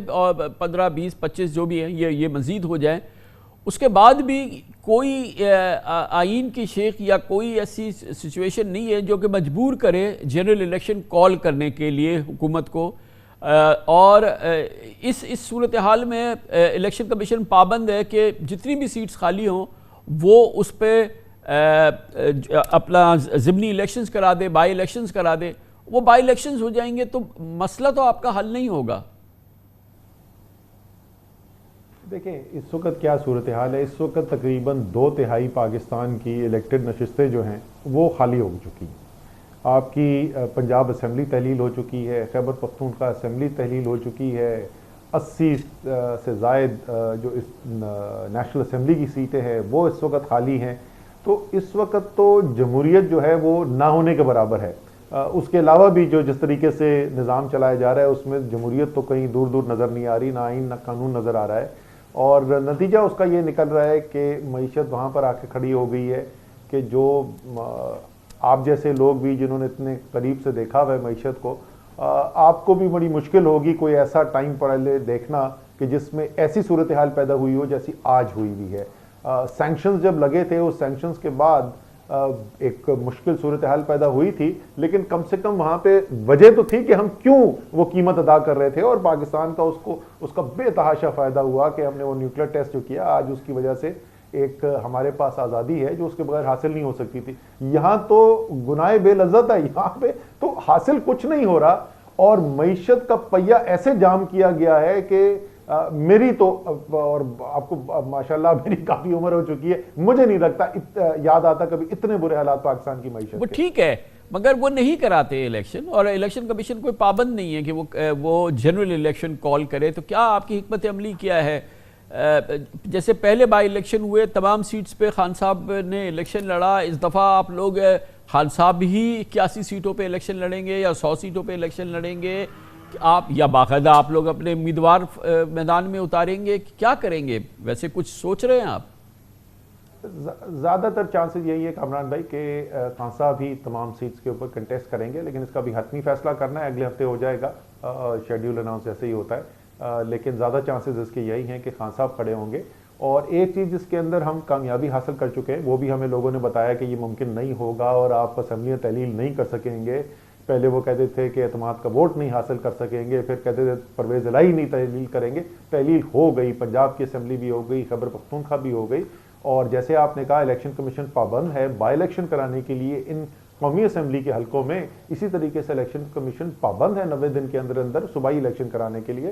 15 20 25 جو بھی ہیں، یہ مزید ہو جائیں. اس کے بعد بھی کوئی آئین کی شیخ یا کوئی ایسی سچویشن نہیں ہے جو کہ مجبور کرے جنرل الیکشن کال کرنے کے لیے حکومت کو. اور اس صورتحال میں الیکشن کمیشن پابند ہے کہ جتنی بھی سیٹس خالی ہوں وہ اس پہ اپنا ضمنی الیکشنز کرا دے، بائی الیکشنز کرا دے. وہ بائی الیکشنز ہو جائیں گے تو مسئلہ تو آپ کا حل نہیں ہوگا. دیکھیں اس وقت کیا صورتحال ہے، اس وقت تقریباً 2/3 پاکستان کی الیکٹڈ نشستیں جو ہیں وہ خالی ہو چکی ہیں. آپ کی پنجاب اسمبلی تحلیل ہو چکی ہے، خیبر پختونخوا اسمبلی تحلیل ہو چکی ہے، 80 سے زائد جو اس نیشنل اسمبلی کی سیٹیں ہیں وہ اس وقت خالی ہیں. تو اس وقت تو جمہوریت جو ہے وہ نہ ہونے کے برابر ہے. اس کے علاوہ بھی جو جس طریقے سے نظام چلایا جا رہا ہے اس میں جمہوریت تو کہیں دور دور نظر نہیں آ رہی، نہ آئین نہ قانون نظر آ رہا ہے. اور نتیجہ اس کا یہ نکل رہا ہے کہ معیشت وہاں پر آ کے کھڑی ہو گئی ہے کہ جو آپ جیسے لوگ بھی جنہوں نے اتنے قریب سے دیکھا ہوا ہے معیشت کو، آپ کو بھی بڑی مشکل ہوگی کوئی ایسا ٹائم پڑے دیکھنا کہ جس میں ایسی صورتحال پیدا ہوئی ہو جیسی آج ہوئی بھی ہے. سینکشنز جب لگے تھے، اس سینکشنز کے بعد ایک مشکل صورتحال پیدا ہوئی تھی، لیکن کم سے کم وہاں پہ وجہ تو تھی کہ ہم کیوں وہ قیمت ادا کر رہے تھے، اور پاکستان کا اس کا بے تحاشا فائدہ ہوا کہ ہم نے وہ نیوکلیر ٹیسٹ جو کیا، آج اس کی وجہ سے ایک ہمارے پاس آزادی ہے جو اس کے بغیر حاصل نہیں ہو سکتی تھی. یہاں تو گناہ بے لذت ہے، یہاں پہ تو حاصل کچھ نہیں ہو رہا، اور معیشت کا پہیہ ایسے جام کیا گیا ہے کہ میری تو، اور آپ کو ماشاءاللہ میری کافی عمر ہو چکی ہے، مجھے نہیں لگتا یاد آتا کبھی اتنے برے حالات پاکستان کی معیشت. وہ ٹھیک ہے مگر وہ نہیں کراتے الیکشن، اور الیکشن کمیشن کوئی پابند نہیں ہے کہ وہ جنرل الیکشن کال کرے. تو کیا آپ کی حکمت عملی کیا ہے؟ جیسے پہلے بائی الیکشن ہوئے تمام سیٹس پہ خان صاحب نے الیکشن لڑا، اس دفعہ آپ لوگ خان صاحب ہی 81 سیٹوں پہ الیکشن لڑیں گے یا 100 سیٹوں پہ الیکشن لڑیں گے آپ، یا باقاعدہ آپ لوگ اپنے امیدوار میدان میں اتاریں گے؟ کیا کریں گے؟ ویسے کچھ سوچ رہے ہیں آپ؟ زیادہ تر چانسز یہی ہے کامران بھائی کہ خان صاحب ہی تمام سیٹس کے اوپر کنٹیسٹ کریں گے، لیکن اس کا بھی حتمی فیصلہ کرنا ہے، اگلے ہفتے ہو جائے گا، شیڈیول اناؤنس ایسے ہی ہوتا ہے. لیکن زیادہ چانسز اس کے یہی ہیں کہ خان صاحب کھڑے ہوں گے. اور ایک چیز جس کے اندر ہم کامیابی حاصل کر چکے ہیں، وہ بھی ہمیں لوگوں نے بتایا کہ یہ ممکن نہیں ہوگا اور آپ اسمبلیاں تحلیل نہیں کر سکیں گے. پہلے وہ کہتے تھے کہ اعتماد کا ووٹ نہیں حاصل کر سکیں گے، پھر کہتے تھے پرویز الہی نہیں تحلیل کریں گے. تحلیل ہو گئی، پنجاب کی اسمبلی بھی ہو گئی، خیبر پختونخوا بھی ہو گئی. اور جیسے آپ نے کہا الیکشن کمیشن پابند ہے بائی الیکشن کرانے کے لیے ان قومی اسمبلی کے حلقوں میں، اسی طریقے سے الیکشن کمیشن پابند ہے 90 دن کے اندر اندر صوبائی الیکشن کرانے کے لیے.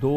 2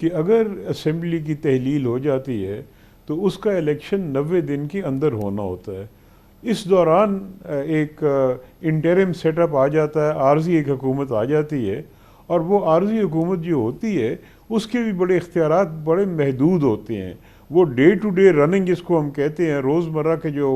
کہ اگر اسمبلی کی تحلیل ہو جاتی ہے تو اس کا الیکشن 90 دن کے اندر ہونا ہوتا ہے. اس دوران ایک انٹرم سیٹ اپ آ جاتا ہے، عارضی ایک حکومت آ جاتی ہے، اور وہ عارضی حکومت جو ہوتی ہے اس کے بھی بڑے اختیارات بڑے محدود ہوتے ہیں. وہ ڈے ٹو ڈے رننگ جس کو ہم کہتے ہیں، روزمرہ کے جو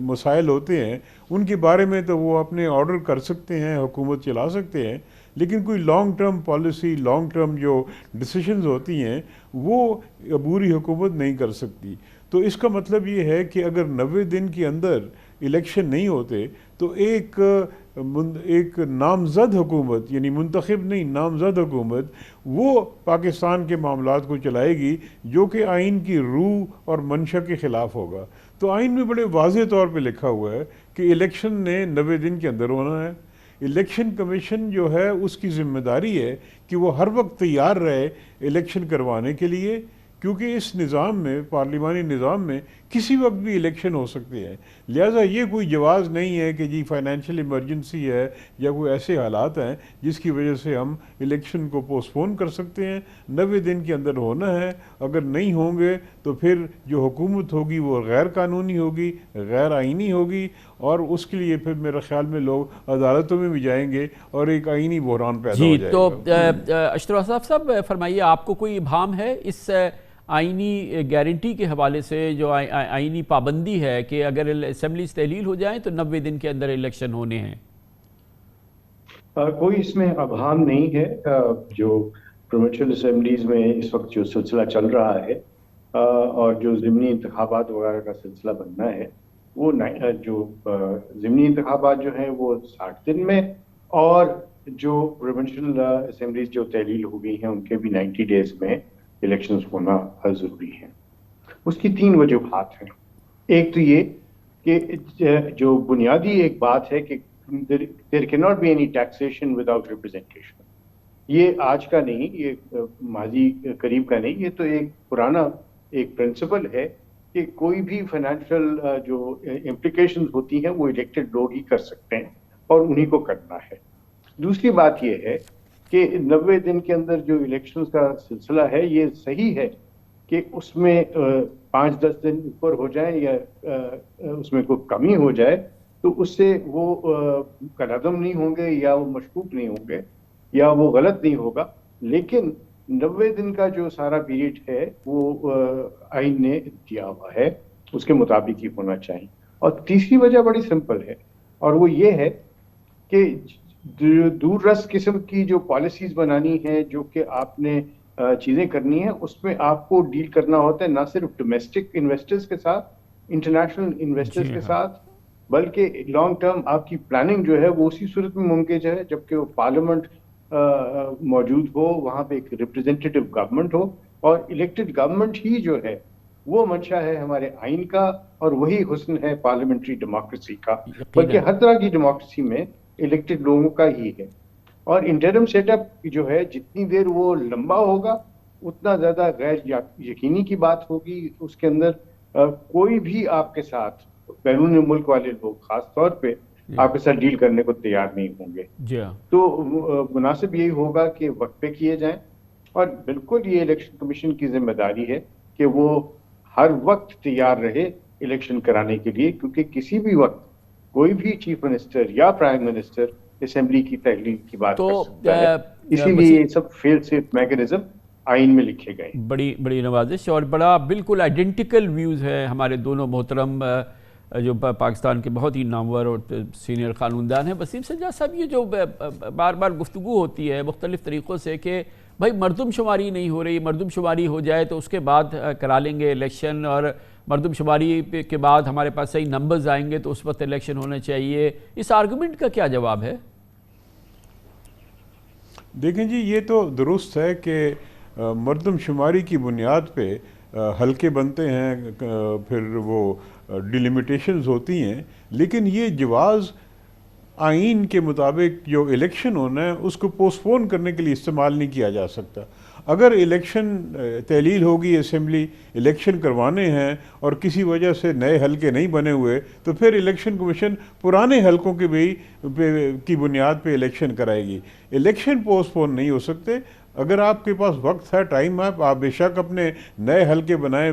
مسائل ہوتے ہیں ان کے بارے میں تو وہ اپنے آرڈر کر سکتے ہیں، حکومت چلا سکتے ہیں، لیکن کوئی long term policy, long term جو ڈیسیشنز ہوتی ہیں وہ عبوری حکومت نہیں کر سکتی. تو اس کا مطلب یہ ہے کہ اگر 90 دن کے اندر الیکشن نہیں ہوتے تو ایک نامزد حکومت، یعنی منتخب نہیں، نامزد حکومت وہ پاکستان کے معاملات کو چلائے گی جو کہ آئین کی روح اور منشا کے خلاف ہوگا. تو آئین میں بڑے واضح طور پہ لکھا ہوا ہے کہ الیکشن نے 90 دن کے اندر ہونا ہے. الیکشن کمیشن جو ہے اس کی ذمہ داری ہے کہ وہ ہر وقت تیار رہے الیکشن کروانے کے لیے، کیونکہ اس نظام میں، پارلیمانی نظام میں کسی وقت بھی الیکشن ہو سکتے ہیں. لہٰذا یہ کوئی جواز نہیں ہے کہ جی فائنینشیل ایمرجنسی ہے یا کوئی ایسے حالات ہیں جس کی وجہ سے ہم الیکشن کو پوسٹ پون کر سکتے ہیں. 90 دن کے اندر ہونا ہے. اگر نہیں ہوں گے تو پھر جو حکومت ہوگی وہ غیر قانونی ہوگی، غیر آئینی ہوگی، اور اس کے لیے پھر میرے خیال میں لوگ عدالتوں میں بھی جائیں گے اور ایک آئینی بحران پیدا ہو جائے گا. تو اشرف اصف صاحب فرمائیے، آپ کو کوئی ابہام ہے اس آئینی گارنٹی کے حوالے سے، جو آئینی پابندی ہے کہ اگر اسمبلیز تحلیل ہو جائیں تو 90 دن کے اندر الیکشن ہونے ہیں؟ کوئی اس میں ابہام نہیں ہے. جو پروونشل اسمبلیز میں اس وقت جو سلسلہ چل رہا ہے اور جو ضمنی انتخابات وغیرہ کا سلسلہ بننا ہے، وہ جو ضمنی انتخابات جو ہیں وہ 60 دن میں، اور جو پروونشل اسمبلیز جو تحلیل ہو گئی ہیں ان کے بھی 90 ڈیز میں الیکشنز ہونا ضروری ہے. اس کی 3 وجوہات ہیں. ایک تو یہ کہ جو بنیادی ایک بات ہے کہ there cannot be any taxation without representation. یہ آج کا نہیں، یہ ماضی قریب کا نہیں، یہ تو ایک پرانا ایک پرنسپل ہے کہ کوئی بھی فائنینشیل جو امپلیکیشنز ہوتی ہیں وہ الیکٹڈ لوگ ہی کر سکتے ہیں اور انہی کو کرنا ہے. دوسری بات یہ ہے کہ 90 دن کے اندر جو الیکشنز کا سلسلہ ہے یہ صحیح ہے کہ اس میں 5-10 دن اوپر ہو جائیں یا اس میں کوئی کمی ہو جائے تو اس سے وہ کالعدم نہیں ہوں گے یا وہ مشکوک نہیں ہوں گے یا وہ غلط نہیں ہوگا. لیکن 90 دن کا جو سارا پیریڈ ہے وہ آئین نے دیا ہوا ہے، اس کے مطابق ہی ہونا چاہیے. اور تیسری وجہ بڑی سمپل ہے، اور وہ یہ ہے کہ دور رس قسم کی جو پالیسیز بنانی ہے، جو کہ آپ نے چیزیں کرنی ہیں، اس میں آپ کو ڈیل کرنا ہوتا ہے نہ صرف ڈومیسٹک انویسٹرز کے ساتھ، انٹرنیشنل انویسٹرز کے ساتھ، بلکہ لانگ ٹرم آپ کی پلاننگ جو ہے وہ اسی صورت میں ممکن ہے جبکہ وہ پارلیمنٹ موجود ہو، وہاں پہ ایک ریپرزینٹیو گورنمنٹ ہو، اور الیکٹڈ گورنمنٹ ہی جو ہے وہ منشا ہے ہمارے آئین کا، اور وہی حسن ہے پارلیمنٹری ڈیموکریسی کا. بلکہ ہر طرح کی ڈیموکریسی میں الیکٹڈ لوگوں کا ہی ہے. اور انٹرم سیٹ اپ جو ہے جتنی دیر وہ لمبا ہوگا اتنا زیادہ غیر یقینی کی بات ہوگی. اس کے اندر کوئی بھی آپ کے ساتھ بیرون ملک والے لوگ خاص طور پہ آپ کے ساتھ ڈیل کرنے کو تیار نہیں ہوں گے. تو مناسب یہی ہوگا کہ وقت پہ کیے جائیں، اور بالکل یہ الیکشن کمیشن کی ذمہ داری ہے کہ وہ ہر وقت تیار رہے الیکشن کرانے کے لیے، کیونکہ کسی بھی وقت کوئی بھی چیف منسٹر یا پرائم منسٹر اسمبلی کی تحلیل کی بات کر سکتا ہے. اسی لیے یہ سب فیل سیف میکینزم آئین میں لکھے گئے. بڑی نوازش، اور بڑا بالکل آئیڈینٹیکل ویوز ہے ہمارے دونوں محترم جو پاکستان کے بہت ہی نامور اور سینئر قانوندان ہیں. وسیم سجاد صاحب، یہ جو بار بار گفتگو ہوتی ہے مختلف طریقوں سے کہ بھائی مردم شماری نہیں ہو رہی، مردم شماری ہو جائے تو اس کے بعد کرا لیں گے الیکشن، اور مردم شماری کے بعد ہمارے پاس صحیح نمبرز آئیں گے تو اس وقت الیکشن ہونا چاہیے، اس آرگومنٹ کا کیا جواب ہے؟ دیکھیں جی، یہ تو درست ہے کہ مردم شماری کی بنیاد پہ حلقے بنتے ہیں، پھر وہ ڈیلیمیٹیشنز ہوتی ہیں، لیکن یہ جواز آئین کے مطابق جو الیکشن ہونا ہے اس کو پوسٹ پون کرنے کے لیے استعمال نہیں کیا جا سکتا. اگر الیکشن تحلیل ہوگی، اسمبلی الیکشن کروانے ہیں اور کسی وجہ سے نئے حلقے نہیں بنے ہوئے تو پھر الیکشن کمیشن پرانے حلقوں کی بنیاد پہ الیکشن کرائے گی. الیکشن پوسٹ پون نہیں ہو سکتے. اگر آپ کے پاس وقت ہے، ٹائم ہے، آپ بے شک اپنے نئے حلقے بنائیں،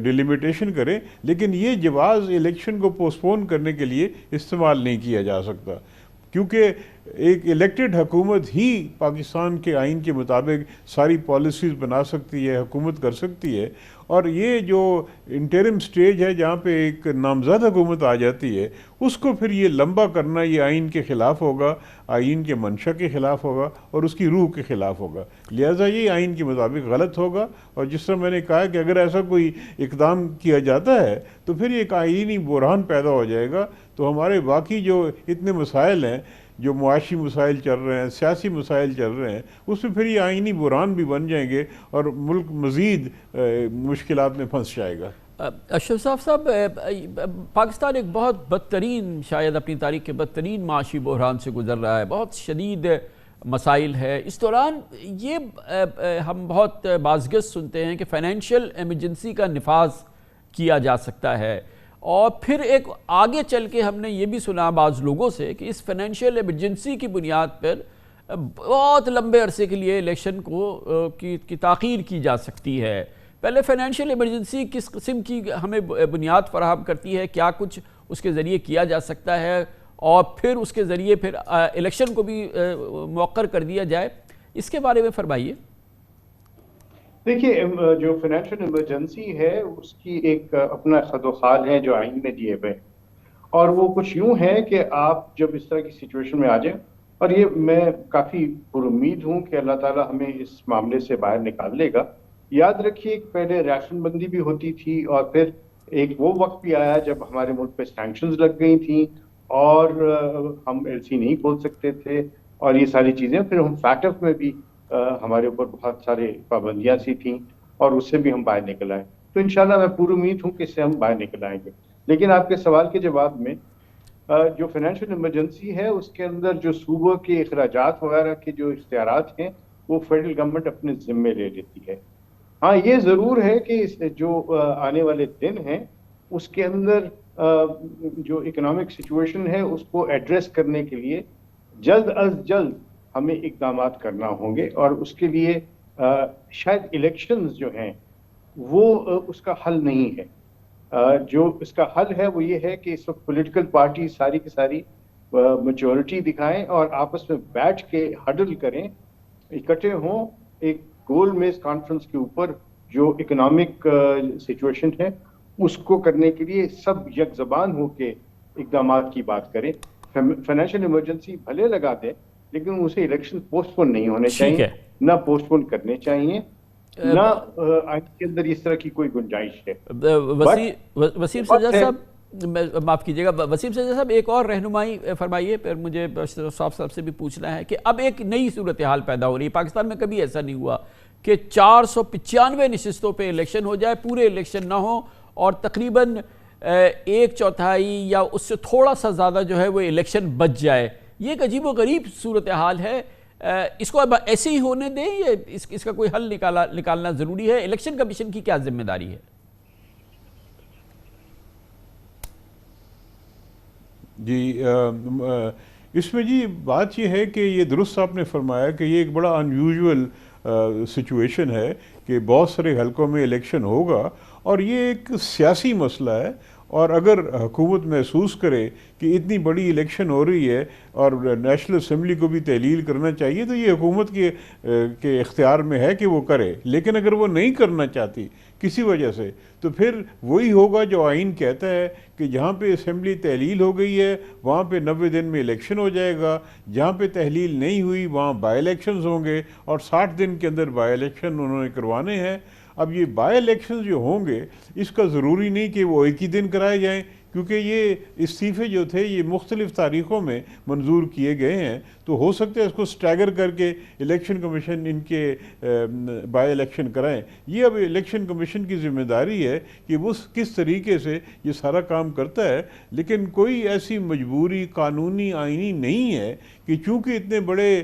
ڈیلیمیٹیشن کریں، لیکن یہ جواز الیکشن کو پوسٹ پون کرنے کے لیے استعمال نہیں کیا جا سکتا، کیونکہ ایک الیکٹڈ حکومت ہی پاکستان کے آئین کے مطابق ساری پالیسیز بنا سکتی ہے، حکومت کر سکتی ہے، اور یہ جو انٹرم سٹیج ہے جہاں پہ ایک نامزد حکومت آ جاتی ہے، اس کو پھر یہ لمبا کرنا یہ آئین کے خلاف ہوگا، آئین کے منشا کے خلاف ہوگا اور اس کی روح کے خلاف ہوگا، لہٰذا یہ آئین کے مطابق غلط ہوگا۔ اور جس طرح میں نے کہا کہ اگر ایسا کوئی اقدام کیا جاتا ہے تو پھر ایک آئینی بحران پیدا ہو جائے گا، تو ہمارے باقی جو اتنے مسائل ہیں، جو معاشی مسائل چل رہے ہیں، سیاسی مسائل چل رہے ہیں، اس میں پھر یہ آئینی بحران بھی بن جائیں گے اور ملک مزید مشکلات میں پھنس جائے گا۔ اشرف صاحب، پاکستان ایک بہت بدترین، شاید اپنی تاریخ کے بدترین معاشی بحران سے گزر رہا ہے، بہت شدید مسائل ہے۔ اس دوران یہ ہم بہت بازگشت سنتے ہیں کہ فائنینشیل ایمرجنسی کا نفاذ کیا جا سکتا ہے، اور پھر ایک آگے چل کے ہم نے یہ بھی سنا بعض لوگوں سے کہ اس فائنینشیل ایمرجنسی کی بنیاد پر بہت لمبے عرصے کے لیے الیکشن کی تاخیر کی جا سکتی ہے۔ پہلے فائنینشیل ایمرجنسی کس قسم کی ہمیں بنیاد فراہم کرتی ہے، کیا کچھ اس کے ذریعے کیا جا سکتا ہے، اور پھر اس کے ذریعے پھر الیکشن کو بھی مؤخر کر دیا جائے، اس کے بارے میں فرمائیے۔ دیکھیے، جو فائنینشیل ایمرجنسی ہے اس کی ایک اپنا خد و خال ہے جو آئین میں دیے ہوئے، اور وہ کچھ یوں ہے کہ آپ جب اس طرح کی سچویشن میں آ جائیں، اور یہ میں کافی پر امید ہوں کہ اللہ تعالیٰ ہمیں اس معاملے سے باہر نکال لے گا۔ یاد رکھیے کہ پہلے ریشن بندی بھی ہوتی تھی، اور پھر ایک وہ وقت بھی آیا جب ہمارے ملک پہ سینکشنز لگ گئی تھیں اور ہم ایل سی نہیں کھول سکتے تھے، اور یہ ساری چیزیں، پھر ہم فیٹف میں بھی ہمارے اوپر بہت سارے پابندیاں سی تھیں، اور اس سے بھی ہم باہر نکل آئے۔ تو انشاءاللہ میں پوری امید ہوں کہ اس سے ہم باہر نکل آئیں گے۔ لیکن آپ کے سوال کے جواب میں، جو فائنینشیل ایمرجنسی ہے اس کے اندر جو صوبوں کے اخراجات وغیرہ کے جو اختیارات ہیں وہ فیڈرل گورنمنٹ اپنے ذمے لے لیتی ہے۔ ہاں، یہ ضرور ہے کہ جو آنے والے دن ہیں اس کے اندر جو اکنامک سچویشن ہے اس کو ایڈریس کرنے کے لیے جلد از جلد ہمیں اقدامات کرنا ہوں گے، اور اس کے لیے شاید الیکشنز جو ہیں وہ اس کا حل نہیں ہے۔ جو اس کا حل ہے وہ یہ ہے کہ اس وقت پولیٹیکل پارٹی ساری کی ساری میچورٹی دکھائیں اور آپس میں بیٹھ کے ہڈل کریں، اکٹھے ہوں ایک گول میز کانفرنس کے اوپر، جو اکنامک سچویشن ہے اس کو کرنے کے لیے سب یک زبان ہو کے اقدامات کی بات کریں۔ فائنینشیل ایمرجنسی بھلے لگا دیں، لیکن اسے الیکشن پوسٹ پون نہیں ہونے چاہیے، نہ پوسٹ پون کرنے چاہیے، نہ آئین کے اندر اس طرح کی کوئی گنجائش ہے۔ وسیم سجاد صاحب، معاف کیجیے گا، وسیم سجاد صاحب ایک اور رہنمائی فرمائیے، پھر مجھے صاحب سے بھی پوچھنا ہے کہ اب ایک نئی صورتحال پیدا ہو رہی ہے۔ پاکستان میں کبھی ایسا نہیں ہوا کہ 495 نشستوں پہ الیکشن ہو جائے، پورے الیکشن نہ ہو، اور تقریباً 1/4 یا اس سے تھوڑا سا زیادہ جو ہے وہ الیکشن بچ جائے۔ یہ ایک عجیب و غریب صورتحال ہے، اس کو اب ایسے ہی ہونے دیں یا اس کا کوئی حل نکالنا ضروری ہے؟ الیکشن کمیشن کی کیا ذمہ داری ہے؟ جی، اس میں جی بات یہ ہے کہ یہ درست آپ نے فرمایا کہ یہ ایک بڑا انیوژول سچویشن ہے کہ بہت سارے حلقوں میں الیکشن ہوگا، اور یہ ایک سیاسی مسئلہ ہے، اور اگر حکومت محسوس کرے کہ اتنی بڑی الیکشن ہو رہی ہے اور نیشنل اسمبلی کو بھی تحلیل کرنا چاہیے، تو یہ حکومت کے اختیار میں ہے کہ وہ کرے۔ لیکن اگر وہ نہیں کرنا چاہتی کسی وجہ سے، تو پھر وہی ہوگا جو آئین کہتا ہے کہ جہاں پہ اسمبلی تحلیل ہو گئی ہے وہاں پہ 90 دن میں الیکشن ہو جائے گا، جہاں پہ تحلیل نہیں ہوئی وہاں بائی الیکشنز ہوں گے، اور 60 دن کے اندر بائی الیکشن انہوں نے کروانے ہیں۔ اب یہ بائی الیکشنز جو ہوں گے اس کا ضروری نہیں کہ وہ ایک ہی دن کرائے جائیں، کیونکہ یہ استعفے جو تھے یہ مختلف تاریخوں میں منظور کیے گئے ہیں، تو ہو سکتا ہے اس کو سٹیگر کر کے الیکشن کمیشن ان کے بائی الیکشن کرائیں۔ یہ اب الیکشن کمیشن کی ذمہ داری ہے کہ وہ کس طریقے سے یہ سارا کام کرتا ہے، لیکن کوئی ایسی مجبوری قانونی آئینی نہیں ہے کہ چونکہ اتنے بڑے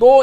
2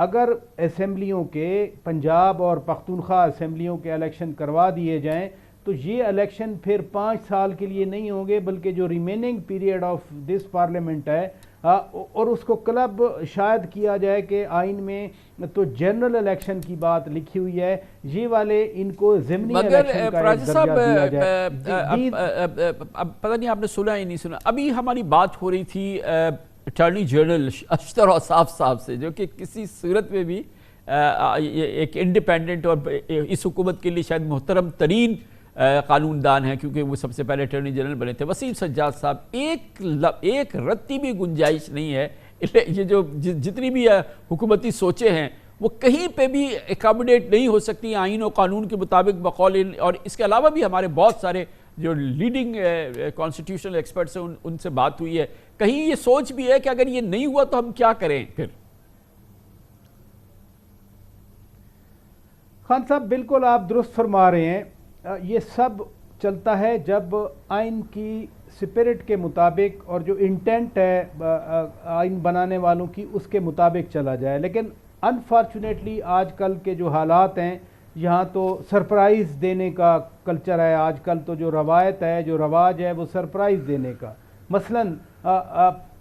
اگر اسمبلیوں کے پنجاب اور پختونخوا اسمبلیوں کے الیکشن کروا دیے جائیں تو یہ الیکشن پھر 5 سال کے لیے نہیں ہوں گے، بلکہ جو remaining period of this parliament ہے اور اس کو کلب شاید کیا جائے کہ آئین میں تو جنرل الیکشن کی بات لکھی ہوئی ہے، یہ والے ان کو ضمنی الیکشن کا ایک درجہ دیا جائے۔ اب پتہ نہیں آپ نے سنا یا نہیں سنا، ابھی ہماری بات ہو رہی تھی اٹارنی جنرل اشتر اوصاف صاحب سے، جو کہ کسی صورت میں بھی ایک انڈیپینڈنٹ اور اس حکومت کے لیے شاید محترم ترین قانون دان ہیں، کیونکہ وہ سب سے پہلے اٹارنی جنرل بنے تھے، وسیم سجاد صاحب، ایک رتی بھی گنجائش نہیں ہے، یہ جو جتنی بھی حکومتی سوچیں ہیں وہ کہیں پہ بھی اکاموڈیٹ نہیں ہو سکتی آئین و قانون کے مطابق بقول، اور اس کے علاوہ بھی ہمارے بہت سارے جو لیڈنگ کانسٹیٹیوشنل ایکسپرٹس ہیں ان سے بات ہوئی ہے، کہیں یہ سوچ بھی ہے کہ اگر یہ نہیں ہوا تو ہم کیا کریں پھر؟ خان صاحب بالکل آپ درست فرما رہے ہیں، یہ سب چلتا ہے جب آئین کی سپرٹ کے مطابق اور جو انٹینٹ ہے آئین بنانے والوں کی اس کے مطابق چلا جائے، لیکن انفارچونیٹلی آج کل کے جو حالات ہیں یہاں تو سرپرائز دینے کا کلچر ہے، آج کل تو جو روایت ہے جو رواج ہے وہ سرپرائز دینے کا، مثلاً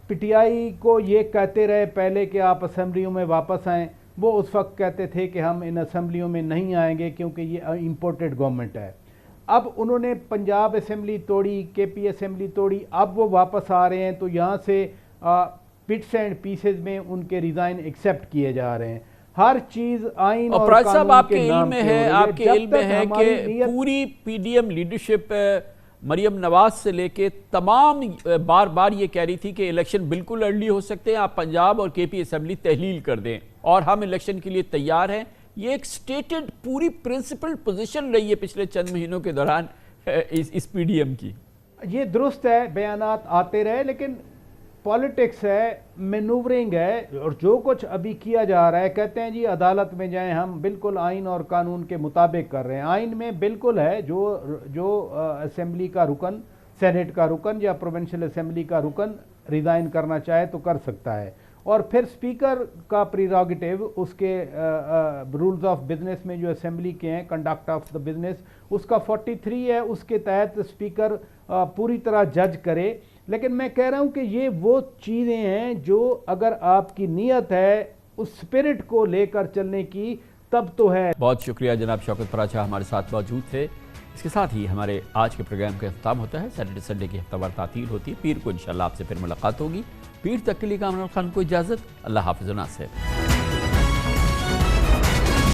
پی ٹی آئی کو یہ کہتے رہے پہلے کہ آپ اسمبلیوں میں واپس آئیں، وہ اس وقت کہتے تھے کہ ہم ان اسمبلیوں میں نہیں آئیں گے کیونکہ یہ امپورٹڈ گورنمنٹ ہے۔ اب انہوں نے پنجاب اسمبلی توڑی، کے پی اسمبلی توڑی، اب وہ واپس آ رہے ہیں تو یہاں سے پٹس اینڈ پیسز میں ان کے ریزائن ایکسیپٹ کیے جا رہے ہیں، ہر چیز آئین اور قانون کے نام پہ ہو رہی ہے۔ آپ کے علم میں ہے کہ پوری P D M leadership Maryam Nawaz سے لے کے تمام بار بار یہ کہہ رہی تھی کہ الیکشن بالکل ارلی ہو سکتے ہیں، آپ پنجاب اور کے پی اسمبلی تحلیل کر دیں اور ہم الیکشن کے لیے تیار ہیں، یہ ایک سٹیٹڈ پوری پرنسپل پوزیشن رہی ہے پچھلے چند مہینوں کے دوران اس پی ڈی ایم کی۔ یہ درست ہے، بیانات آتے رہے، لیکن پالیٹکس ہے، مینوورنگ ہے، اور جو کچھ ابھی کیا جا رہا ہے کہتے ہیں جی عدالت میں جائیں، ہم بالکل آئین اور قانون کے مطابق کر رہے ہیں، آئین میں بالکل ہے جو اسمبلی کا رکن، سینیٹ کا رکن یا پروونشل اسمبلی کا رکن ریزائن کرنا چاہے تو کر سکتا ہے، اور پھر سپیکر کا پریروگیٹو اس کے رولز آف بزنس میں جو اسمبلی کے ہیں کنڈکٹ آف دا بزنس اس کا 43 ہے، اس کے تحت سپیکر پوری طرح جج کرے، لیکن میں کہہ رہا ہوں کہ یہ وہ چیزیں ہیں جو اگر آپ کی نیت ہے اس سپرٹ کو لے کر چلنے کی تب تو ہے۔ بہت شکریہ جناب شوکت پراچا ہمارے ساتھ موجود تھے۔ اس کے ساتھ ہی ہمارے آج کے پروگرام کا اختتام ہوتا ہے۔ سیٹرڈے سنڈے کی ہفتہ وار تعطیل ہوتی ہے، پیر کو انشاءاللہ آپ سے پھر ملاقات ہوگی۔ پیر تک کے لیے کامران خان کو اجازت، اللہ حافظ و ناصر۔